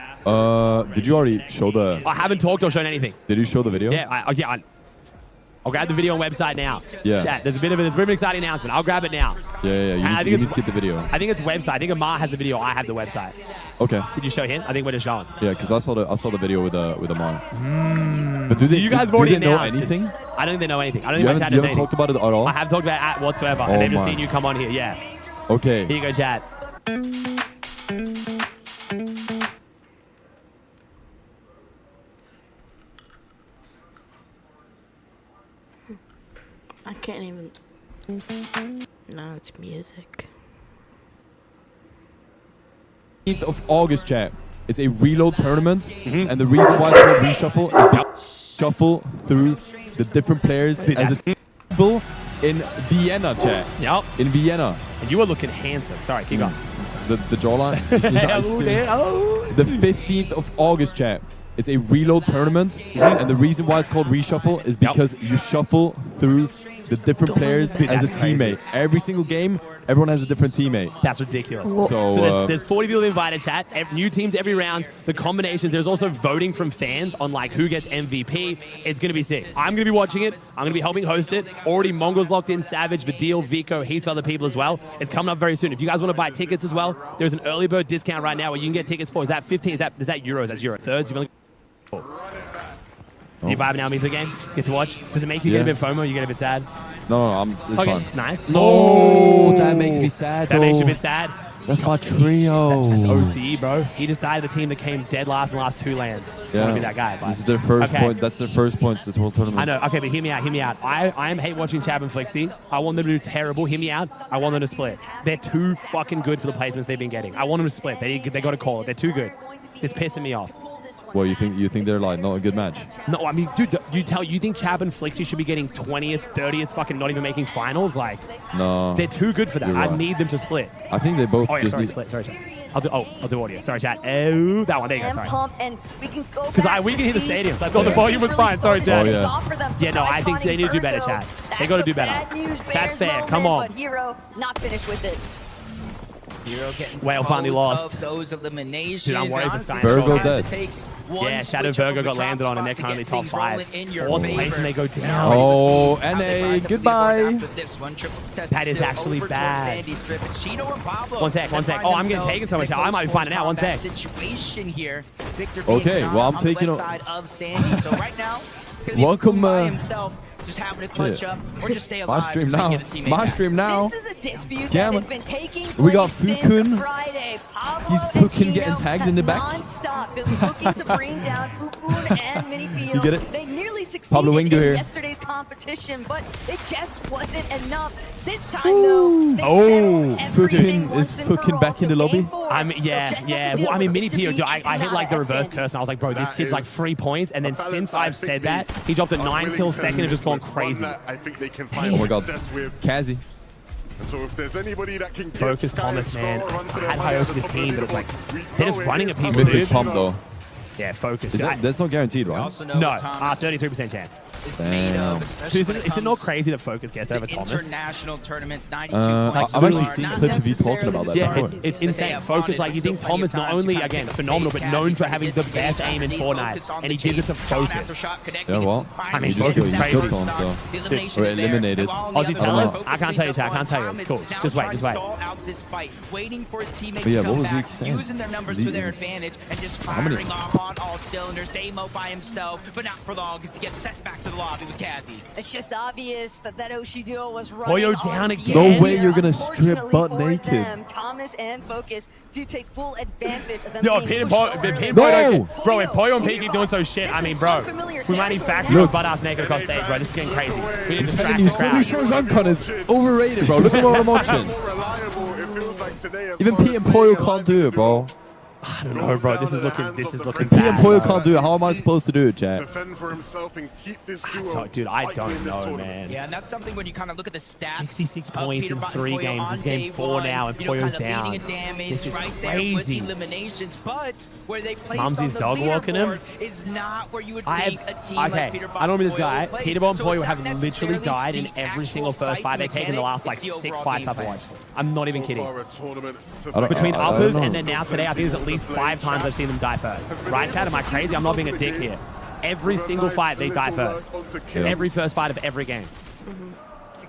Did you already show the? I haven't talked or shown anything. Did you show the video? Yeah. I'll grab the video on website now. Yeah. Chat, there's a bit of an exciting announcement. I'll grab it now. Yeah. You need to get the video. I think it's website. I think Amar has the video. I have the website. Okay. Did you show him? I think we're just showing. Yeah, because I saw the video with Amar. But do So they, you guys have do already they know announced anything? I don't think they know anything. I don't You think my chat haven't, knows anything. talked about it at all? I haven't talked about it whatsoever. Oh and they've just my. seen you come on here. Yeah. Okay. Here you go, chat. I can't even. No, it's music. 15th of August, chat. It's a reload tournament, and the reason why it's called reshuffle is because shuffle through the different players as a people in Vienna, chat. Yep. In Vienna. And you were looking handsome. Sorry, keep going. The jawline. The 15th of August, chat. It's a reload tournament, and the reason why it's called reshuffle is because you shuffle through the different players as a teammate. Every single game, everyone has a different teammate. That's ridiculous. So there's 40 people invited, chat. New teams every round. The combinations. There's also voting from fans on like who gets MVP. It's gonna be sick. I'm gonna be watching it. I'm gonna be helping host it. Already Mongols locked in. Savage, Vidil, Vico, heaps of other people as well. It's coming up very soon. If you guys want to buy tickets as well, there's an early bird discount right now where you can get tickets for. Is that 15? Is that euros? That's euro thirds. You've only. Do you vibe now me for the game? Get to watch? Does it make you get a bit FOMO? You get a bit sad? No, it's fun. Nice. No, that makes me sad. That makes you a bit sad. That's my trio. That's OCE, bro. He just died to the team that came dead last in the last 2 lands. I want to be that guy. But. This is their first Okay. point. That's their first points to the whole tournament. I know. Okay, but hear me out. Hear me out. I am hate watching Chab and Flixie. I want them to do terrible. Hear me out. I want them to split. They're too fucking good for the placements they've been getting. I want them to split. They got to call it. They're too good. It's pissing me off. Well, you think they're like not a good match? No, I mean, dude, you think Chab and Flixie should be getting 20th, 30th, fucking not even making finals? Like, no, they're too good for that. You're I right. need them to split. I think they both. Oh yeah, just sorry, need... split. Sorry, chat. I'll do audio. Sorry, chat. Oh, that one. There you go. Sorry. And we can go Because we can hear the stadium, so I thought the volume was fine. Sorry, chat. Oh, yeah. Yeah, no, I think they need to do better, chat. They got to do better. That's fair. Come on. But Hero not finished with it. Hero getting Whale finally lost. of those eliminations. Dude, I'm worried for Sky. Virgo dead. Yeah, Shadow Virgo got landed on, and they're currently top 5. 4th place, and they go down. Oh, NA, goodbye. That is actually bad. 1 sec. Oh, I'm getting taken so much. I might be finding out. 1 sec. Situation here. Victor Okay, well, I'm taking on the west side of Sandy. So right now, welcome. by himself, just having to punch up or just stay alive. My stream now. My stream now. This is a dispute Gamma. that has been taking place We got since Fukun. Friday. Pablo He's and fucking Chino getting tagged have in the back. non-stop been looking to bring down Fukun and Minifio. You get it? They nearly succeeded Pablo in Wingo here. yesterday's competition, but it just wasn't enough. This time, though, they settled everything Fukun once is and for fucking all. back in the So lobby. game 4, Yeah. Well, I mean, Mini Pio, I hit like the reverse curse, and I was like, bro, this kid's like 3 points. And then since I've said that, he dropped a 9 kill second and just gone crazy. I think they can find Oh my god, success with. Kazi. And so if there's anybody that can Focus Thomas, man. I had high hopes for this team, but it's like, they're just running at people, Mythic dude. pump though. Yeah, Focus. Is that's not guaranteed, right? No, 33% chance. Damn. Dude, is it not crazy that Focus gets over Thomas? International tournaments, 92 I've actually seen clips of you talking about that Yeah, before. it's insane. Focus, like, you think Thomas not only, again, phenomenal, but known for having the best aim in Fortnite, and he gives it to Focus. Yeah, well, I mean, you just Focus is killed crazy. someone, so or eliminated. Aussie, tell us. I can't tell you, chat. I can't tell you. It's cool. Just wait. Waiting for his teammates But yeah, to what come was he back, saying? using their numbers to their advantage, and just How many? firing off on all cylinders. Damo by himself, but not for long, as he gets sent back to the lobby with Kazi. It's just obvious that Oshi duo was Poyo running down on again. fumes No way here. you're gonna strip Unfortunately butt for naked. them, Thomas and Focus do take full advantage of them Yo, being Pete and pushed Poyo, forward. bro, if Poyo and Pete keep doing so shit, I mean, bro, we might need factory Look. butt ass naked across stage, bro. This is getting crazy. We need to distract Telling the you, crowd. Scorpio Show's Uncon is overrated, bro. Look at what I'm watching. Even Pete and Poyo can't do it, bro. I don't know, bro. This is looking Pete and bad. Poyo can't do it. How am I supposed to do it, chat? Defend for himself and keep this duo. Dude, I don't fighting in this know, tournament. man. Yeah, and that's something when you kind of look at the stats. 66 of points Peter in Bot 3 and Poyo games. on This is game day 4 one, now, and you know, Poyo's kind of down. leading in damage This is right there with crazy. eliminations, but where they placed Mumsy's on the dog walking him? leaderboard is not where you would I think have, a team like Peter okay, Bot I don't mean and this guy. Poyo would Peter place. Bot and So Poyo it's have not literally necessarily died in the every actual single first fights fight and they've taken in the last like mechanics, it's the 6 overall fights I've game watched. I'm not even kidding. I Between don't uppers know. and then now today, I think there's at least 5 times I've seen them die first. Right, Chad? Am I crazy? I'm not being a dick here. Every single fight, they die first. Yeah. Every first fight of every game.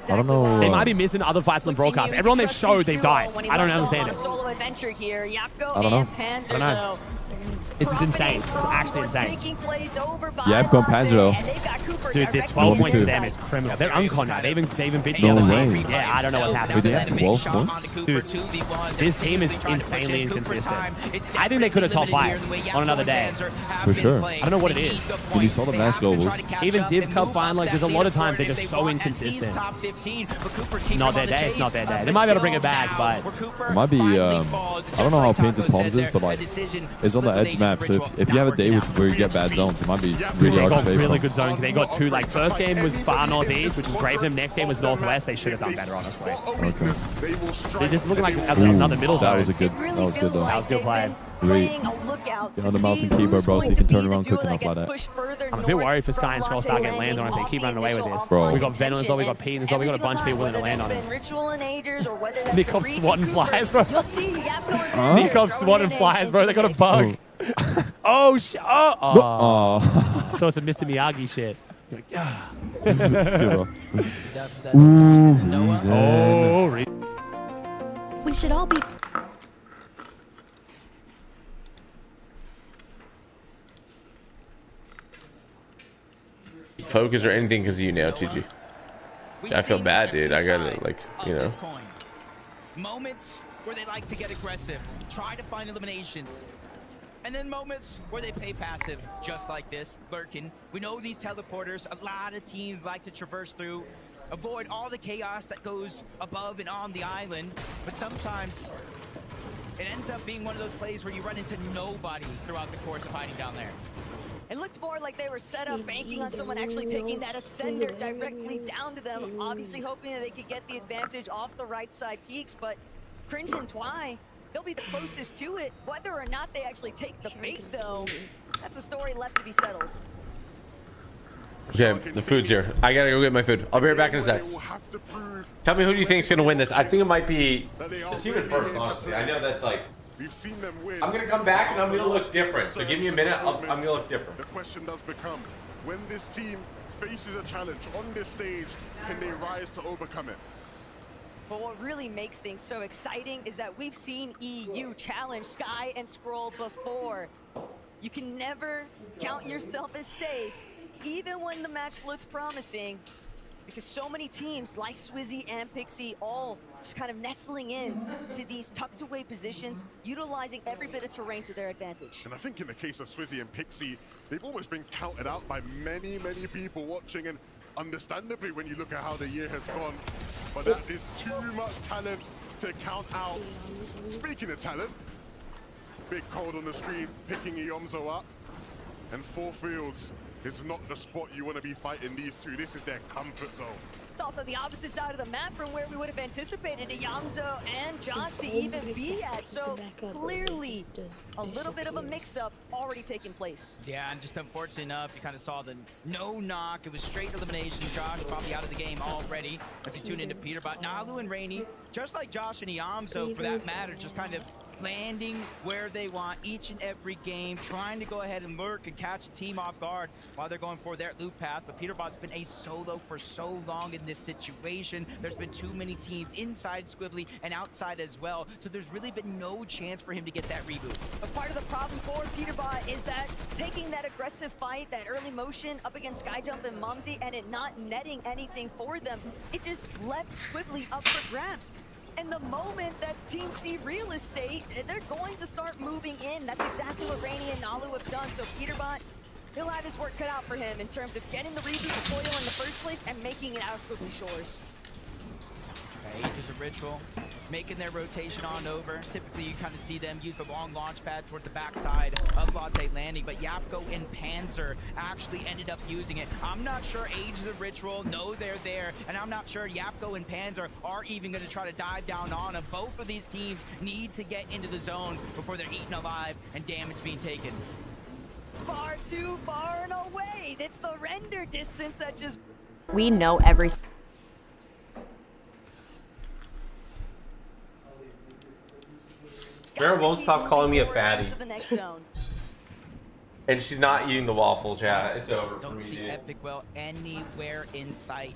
I don't know. They might be missing other fights on the broadcast. Everyone they've showed, they've died. I don't understand it. Solo adventure here. Yapko I don't know. and Panzer, I don't know. though. This is insane. It's actually insane. Yeah, I've gone Panzer though. Dude, the 12 points for them is criminal. They're uncon now. They even bitched the No other way. team. Yeah, I don't know what's happening. Wait, they have 12 points? Dude, this team is insanely inconsistent. I think they could have top 5 on another day. For sure. I don't know what it is. When you saw the mass globals, Even Div Cup final, like, there's a lot of times they're just so inconsistent. Not their day, it's not their day. They might be able to bring it back, but it might be, I don't know how Painted Palms is, but like, it's on the edge map, so if you have a day where you get bad zones, it might be really they hard to got play really from. good zone. They got 2, like, first game was far northeast, which is great for them. Next game was northwest. They should have done better, honestly. Okay. They're just looking like Ooh, another middle zone. that was good though. That was good play. Great. Get on the mouse and keyboard, bro, so you can turn around quick enough like that. I'm a bit worried for Sky and Scroll start getting landed on if they keep running away with this. Bro. We got Venom as well, we got Pete as well, we got a bunch of people willing to land on him. Nikov swatting flies, bro. Nikov swatting flies, bro. They got a bug. Oh, shit. Oh. Thought it's a Mr. Miyagi shit. You're like, yeah. Ooh, reason. Oh, We should all be. Focus or anything because you now, TG. I feel bad, dude. I gotta, like, you know. Moments where they like to get aggressive, try to find eliminations. And then moments where they play passive, just like this, lurking. We know these teleporters, a lot of teams like to traverse through, avoid all the chaos that goes above and on the island, but sometimes it ends up being one of those plays where you run into nobody throughout the course of hiding down there. It looked more like they were set up, banking on someone actually taking that ascender directly down to them, obviously hoping that they could get the advantage off the right side peaks, but Cringe and Twy, they'll be the closest to it. Whether or not they actually take the bait, though, that's a story left to be settled. Okay, the food's here. I gotta go get my food. I'll be right back in a sec. Tell me who do you think is gonna win this? I think it might be the team in first, honestly. I know that's like... We've seen them win. I'm gonna come back and I'm gonna look different. So give me a minute, I'm gonna look different. The question does become, when this team faces a challenge on this stage, can they rise to overcome it? But what really makes things so exciting is that we've seen EU challenge Sky and Scroll before. You can never count yourself as safe, even when the match looks promising, because so many teams like Swizzy and Pixie all just kind of nestling in to these tucked away positions, utilizing every bit of terrain to their advantage. And I think in the case of Swizzy and Pixie, they've almost been counted out by many, many people watching, and understandably when you look at how the year has gone, but that is too much talent to count out. Speaking of talent, Big Cold on the screen, picking Iomzo up, and 4 fields is not the spot you want to be fighting these two. This is their comfort zone. It's also the opposite side of the map from where we would have anticipated Iomzo and Josh to even be at. So clearly a little bit of a mix-up already taking place. Yeah, and just unfortunate enough, you kind of saw the no knock. It was straight elimination. Josh probably out of the game already as we tune into Peterbot. Nalu and Rainy, just like Josh and Iomzo for that matter, just kind of landing where they want each and every game, trying to go ahead and lurk and catch a team off guard while they're going for their loop path. But Peterbot's been a solo for so long in this situation. There's been too many teams inside Squibbly and outside as well, so there's really been no chance for him to get that reboot. But part of the problem for Peterbot is that taking that aggressive fight, that early motion up against Skyjump and Mumsy, and it not netting anything for them, it just left Squibbly up for grabs. And the moment that Team C real estate, they're going to start moving in. That's exactly what Rainy and Nalu have done. So Peterbot, he'll have his work cut out for him in terms of getting the reboot to Foil in the first place and making it out of Squibbly Shores. Okay, just a ritual, making their rotation on over. Typically, you kind of see them use the long launch pad towards the backside of Latte Landing, but Yapko and Panzer actually ended up using it. I'm not sure Age of the Ritual know they're there, and I'm not sure Yapko and Panzer are even going to try to dive down on them. Both of these teams need to get into the zone before they're eaten alive and damage being taken. Far too far and away. It's the render distance that just... We know every... Vera won't stop calling me a fatty. And she's not eating the waffle, chat. It's over for me, Don't see dude. Epic Well anywhere in sight.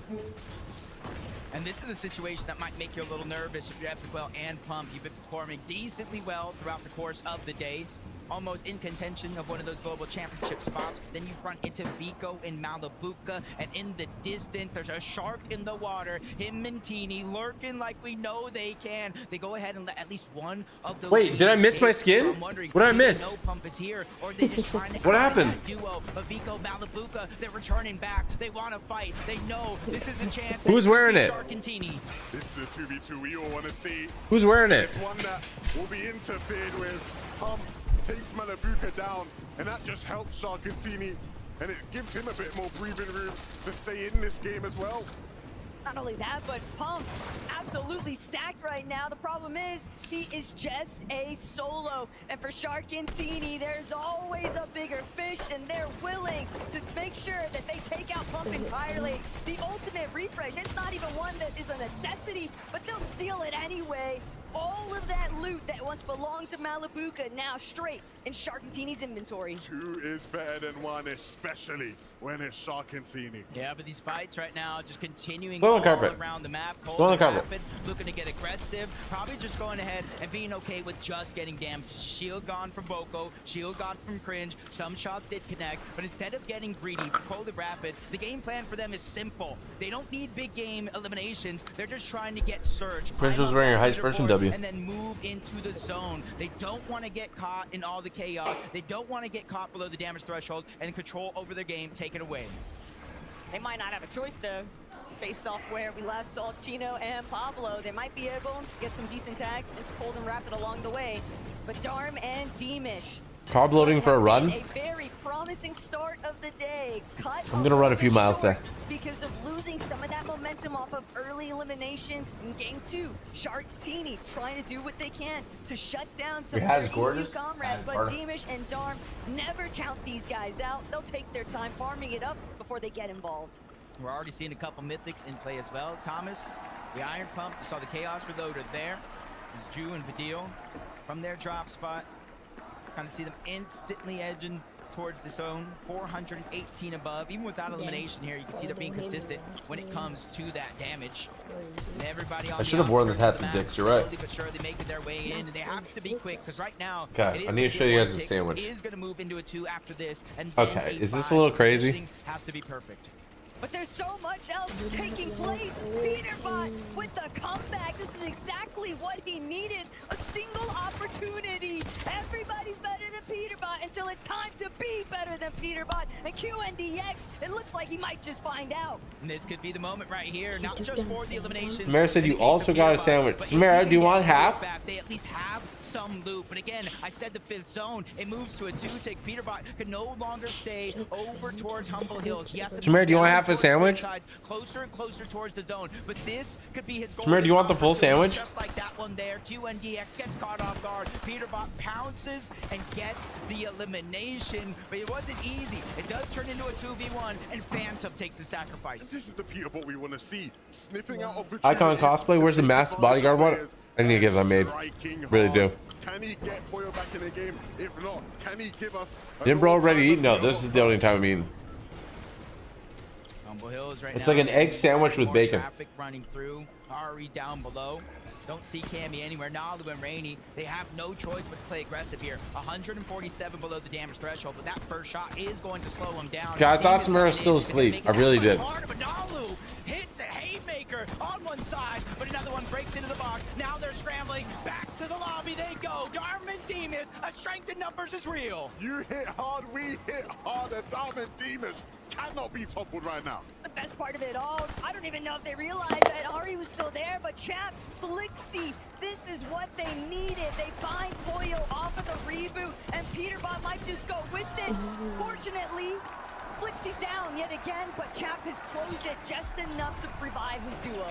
And this is a situation that might make you a little nervous if you're Epic Well and Pump. You've been performing decently well throughout the course of the day. Almost in contention of one of those global championship spots. Then you run into Vico and Malabuka, and in the distance, there's a shark in the water. Him and Teeny lurking like we know they can. They go ahead and let at least one of those. Wait, did I miss my skin? So I'm wondering, What did I do they miss? know Pump is here, or are they just trying to What happened? that duo of Vico, Malabuka? They're returning back. They want to fight. They know this is a chance. Who's wearing it? Shark and Teeny. This is a 2v2 we all want to see. Who's wearing it? It's one that will be interfered with. Pump takes Malabuka down, and that just helps Sharkantini, and it gives him a bit more breathing room to stay in this game as well. Not only that, but Pump absolutely stacked right now. The problem is he is just a solo. And for Sharkantini, there's always a bigger fish, and they're willing to make sure that they take out Pump entirely. The ultimate refresh, it's not even one that is a necessity, but they'll steal it anyway. All of that loot that once belonged to Malabuka now straight in Sharkantini's inventory. 2 is better than 1, especially when it's Sharkantini. Yeah, but these fights right now just continuing Go on all the carpet. around the map. Cold Go on the and carpet. rapid, looking to get aggressive. Probably just going ahead and being okay with just getting damage. Shield gone from Boko, shield gone from Cringe. Some shots did connect, but instead of getting greedy for Cold and Rapid, the game plan for them is simple. They don't need big game eliminations. They're just trying to get Surge. Cringe was wearing your heist version W. and then move into the zone. They don't want to get caught in all the chaos. They don't want to get caught below the damage threshold and control over their game taken away. They might not have a choice though. Based off where we last saw Chino and Pablo, they might be able to get some decent tags into Cold and Rapid along the way. But Darm and Deemish, Carb loading for a run. a very promising start of the day. Cut I'm gonna run a few miles short there. because of losing some of that momentum off of early eliminations in game 2. Shark, Teeny trying to do what they can to shut down some of their EU comrades, but Deemish and Darm never count these guys out. They'll take their time farming it up before they get involved. We're already seeing a couple mythics in play as well. Thomas, the Iron Pump, you saw the Chaos Reloader there. There's Ju and Vidil from their drop spot. Kind of see them instantly edging towards the zone. 418 above. Even without elimination here, you can see they're being consistent when it comes to that damage. And everybody on I should have worn this hat to Dix, you're right. But surely making their way in, and they have to be quick because right now, Okay, I need to show you guys the sandwich. Is going to move into a 2 after this, and then Okay, a is this 5. a little So crazy? positioning has to be perfect. But there's so much else taking place. Peterbot with the comeback. This is exactly what he needed. A single opportunity. Everybody's better than Peterbot until it's time to be better than Peterbot. And QNDX, it looks like he might just find out. And this could be the moment right here, not just for the eliminations. Samara said you also got a sandwich. Samara, do you want half? They at least have some loot. But again, I said the 5th zone. It moves to a 2 tick. Peterbot could no longer stay over towards Humble Hills. Yes, Samara, do you want half a sandwich? Closer and closer towards the zone. But this could be his goal. Samara, do you want the full sandwich? Just like that one there. QNDX gets caught off guard. Peterbot pounces and gets the elimination. But it wasn't easy. It does turn into a 2v1, and Phantom takes the sacrifice. This is the Peterbot we want to see. Sniffing out Icon cosplay, where's the masked bodyguard one? I need to get that made. Really do. Can he get Poyo back in the game? If not, can he give us Didn't bro already eat? No, this is the only time I'm eating. Humble Hills right It's now, like an egg sandwich with more bacon. Traffic running through. Ari down below. Don't see Cammy anywhere. Nalu and Rainy, they have no choice but to play aggressive here. 147 below the damage threshold, but that first shot is going to slow him down. Okay, I thought Samara was still asleep. I really did. But Nalu hits a haymaker on one side, but another one breaks into the box. Now they're scrambling. Back to the lobby they go. Darman Demas, a strength in numbers is real. You hit hard, we hit hard, and Darman Demas cannot be toppled right now. The best part of it all, I don't even know if they realized that Ari was still there, but Chap, Blixie, this is what they needed. They find Poyo off of the reboot, and Peterbot might just go with it. Fortunately, Blixie's down yet again, but Chap has closed it just enough to revive his duo.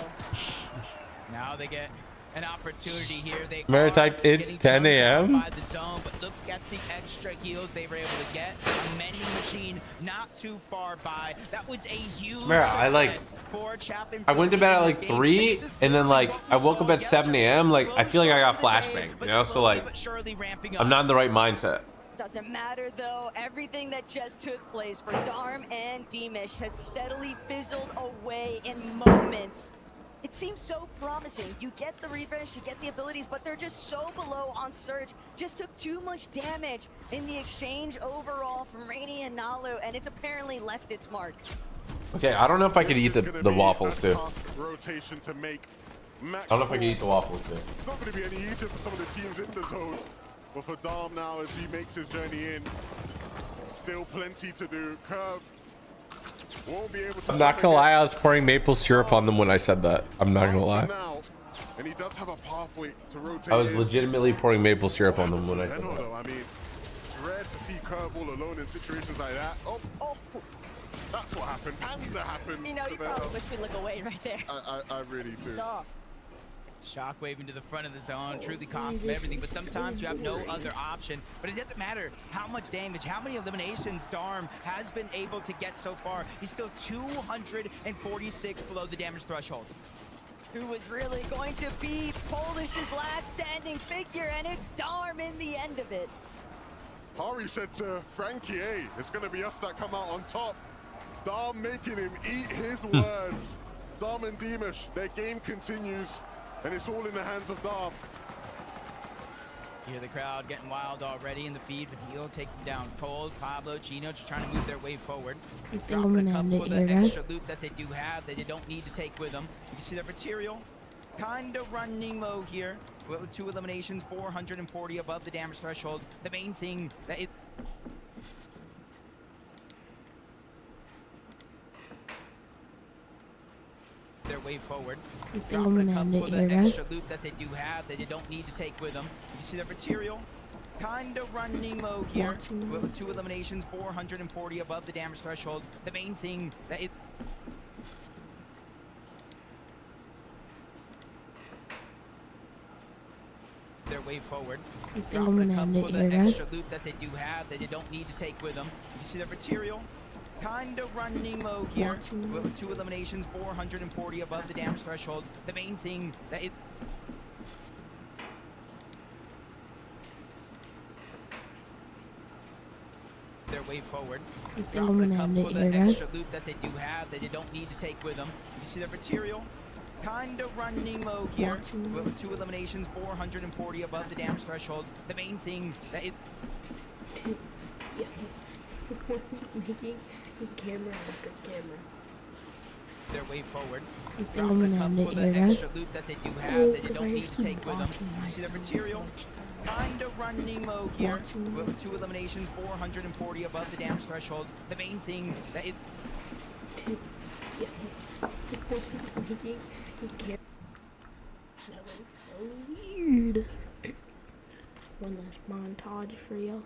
Now they get an opportunity here. They Maritime, it's 10 a.m. by the zone, but look at the extra heals they were able to get. A mending machine not too far by. That was a huge success for Chapin. I went to bed at like 3, and then like I woke up at 7 a.m. Like I feel like I got flashbang, you know? So like I'm not in the right mindset. Doesn't matter though, everything that just took place for Darm and Deemish has steadily fizzled away in moments. It seems so promising. You get the refresh, you get the abilities, but they're just so below on Surge. Just took too much damage in the exchange overall from Rainy and Nalu, and it's apparently left its mark. Okay, I don't know if I could eat the waffles too. Rotation to make I don't know if I can eat the waffles too. It's not going to be any easier for some of the teams in the zone. But for Darm now, as he makes his journey in, still plenty to do. Curve won't be able to. I'm not gonna lie, I was pouring maple syrup on them when I said that. I'm not gonna lie. And he does have a pathway to rotate. I was legitimately pouring maple syrup on them when I said that. I mean, it's rare to see Curve all alone in situations like that. Oh, that's what happened. Panda happened. You know, you probably wish we look away right there. I really do. Shockwave into the front of the zone, truly costs them everything, but sometimes you have no other option. But it doesn't matter how much damage, how many eliminations Darm has been able to get so far. He's still 246 below the damage threshold. Who was really going to be Polish's last standing figure, and it's Darm in the end of it. Hari said to Frankie, hey, it's going to be us that come out on top. Darm making him eat his words. Darm and Deemish, their game continues. And it's all in the hands of Darm. You hear the crowd getting wild already in the feed. Vidil taking down Cold, Pablo, Chino just trying to move their way forward. Dropping a couple of the extra loot that they do have that they don't need to take with them. You can see their material Kind of running low here. With 2 eliminations, 440 above the damage threshold. The main thing that is... their way forward. Dropping a couple of the extra loot that they do have that they don't need to take with them. You see their material? Kind of running low here. With 2 eliminations, 440 above the damage threshold. The main thing that is... their way forward. Dropping a couple of the extra loot that they do have that they don't need to take with them. You see their material? Kind of running low here. With 2 eliminations, 440 above the damage threshold. The main thing that is... their way forward. Dropping a couple of the extra loot that they do have that they don't need to take with them. You see their material? Kind of running low here. With 2 eliminations, 440 above the damage threshold. The main thing that is... making a camera after camera. their way forward. Dropping a couple of the extra loot that they do have that they don't need to take with them. You see their material? Kind of running low here. With 2 eliminations, 440 above the damage threshold. The main thing that is... making a camera. That was so weird. One last montage for you.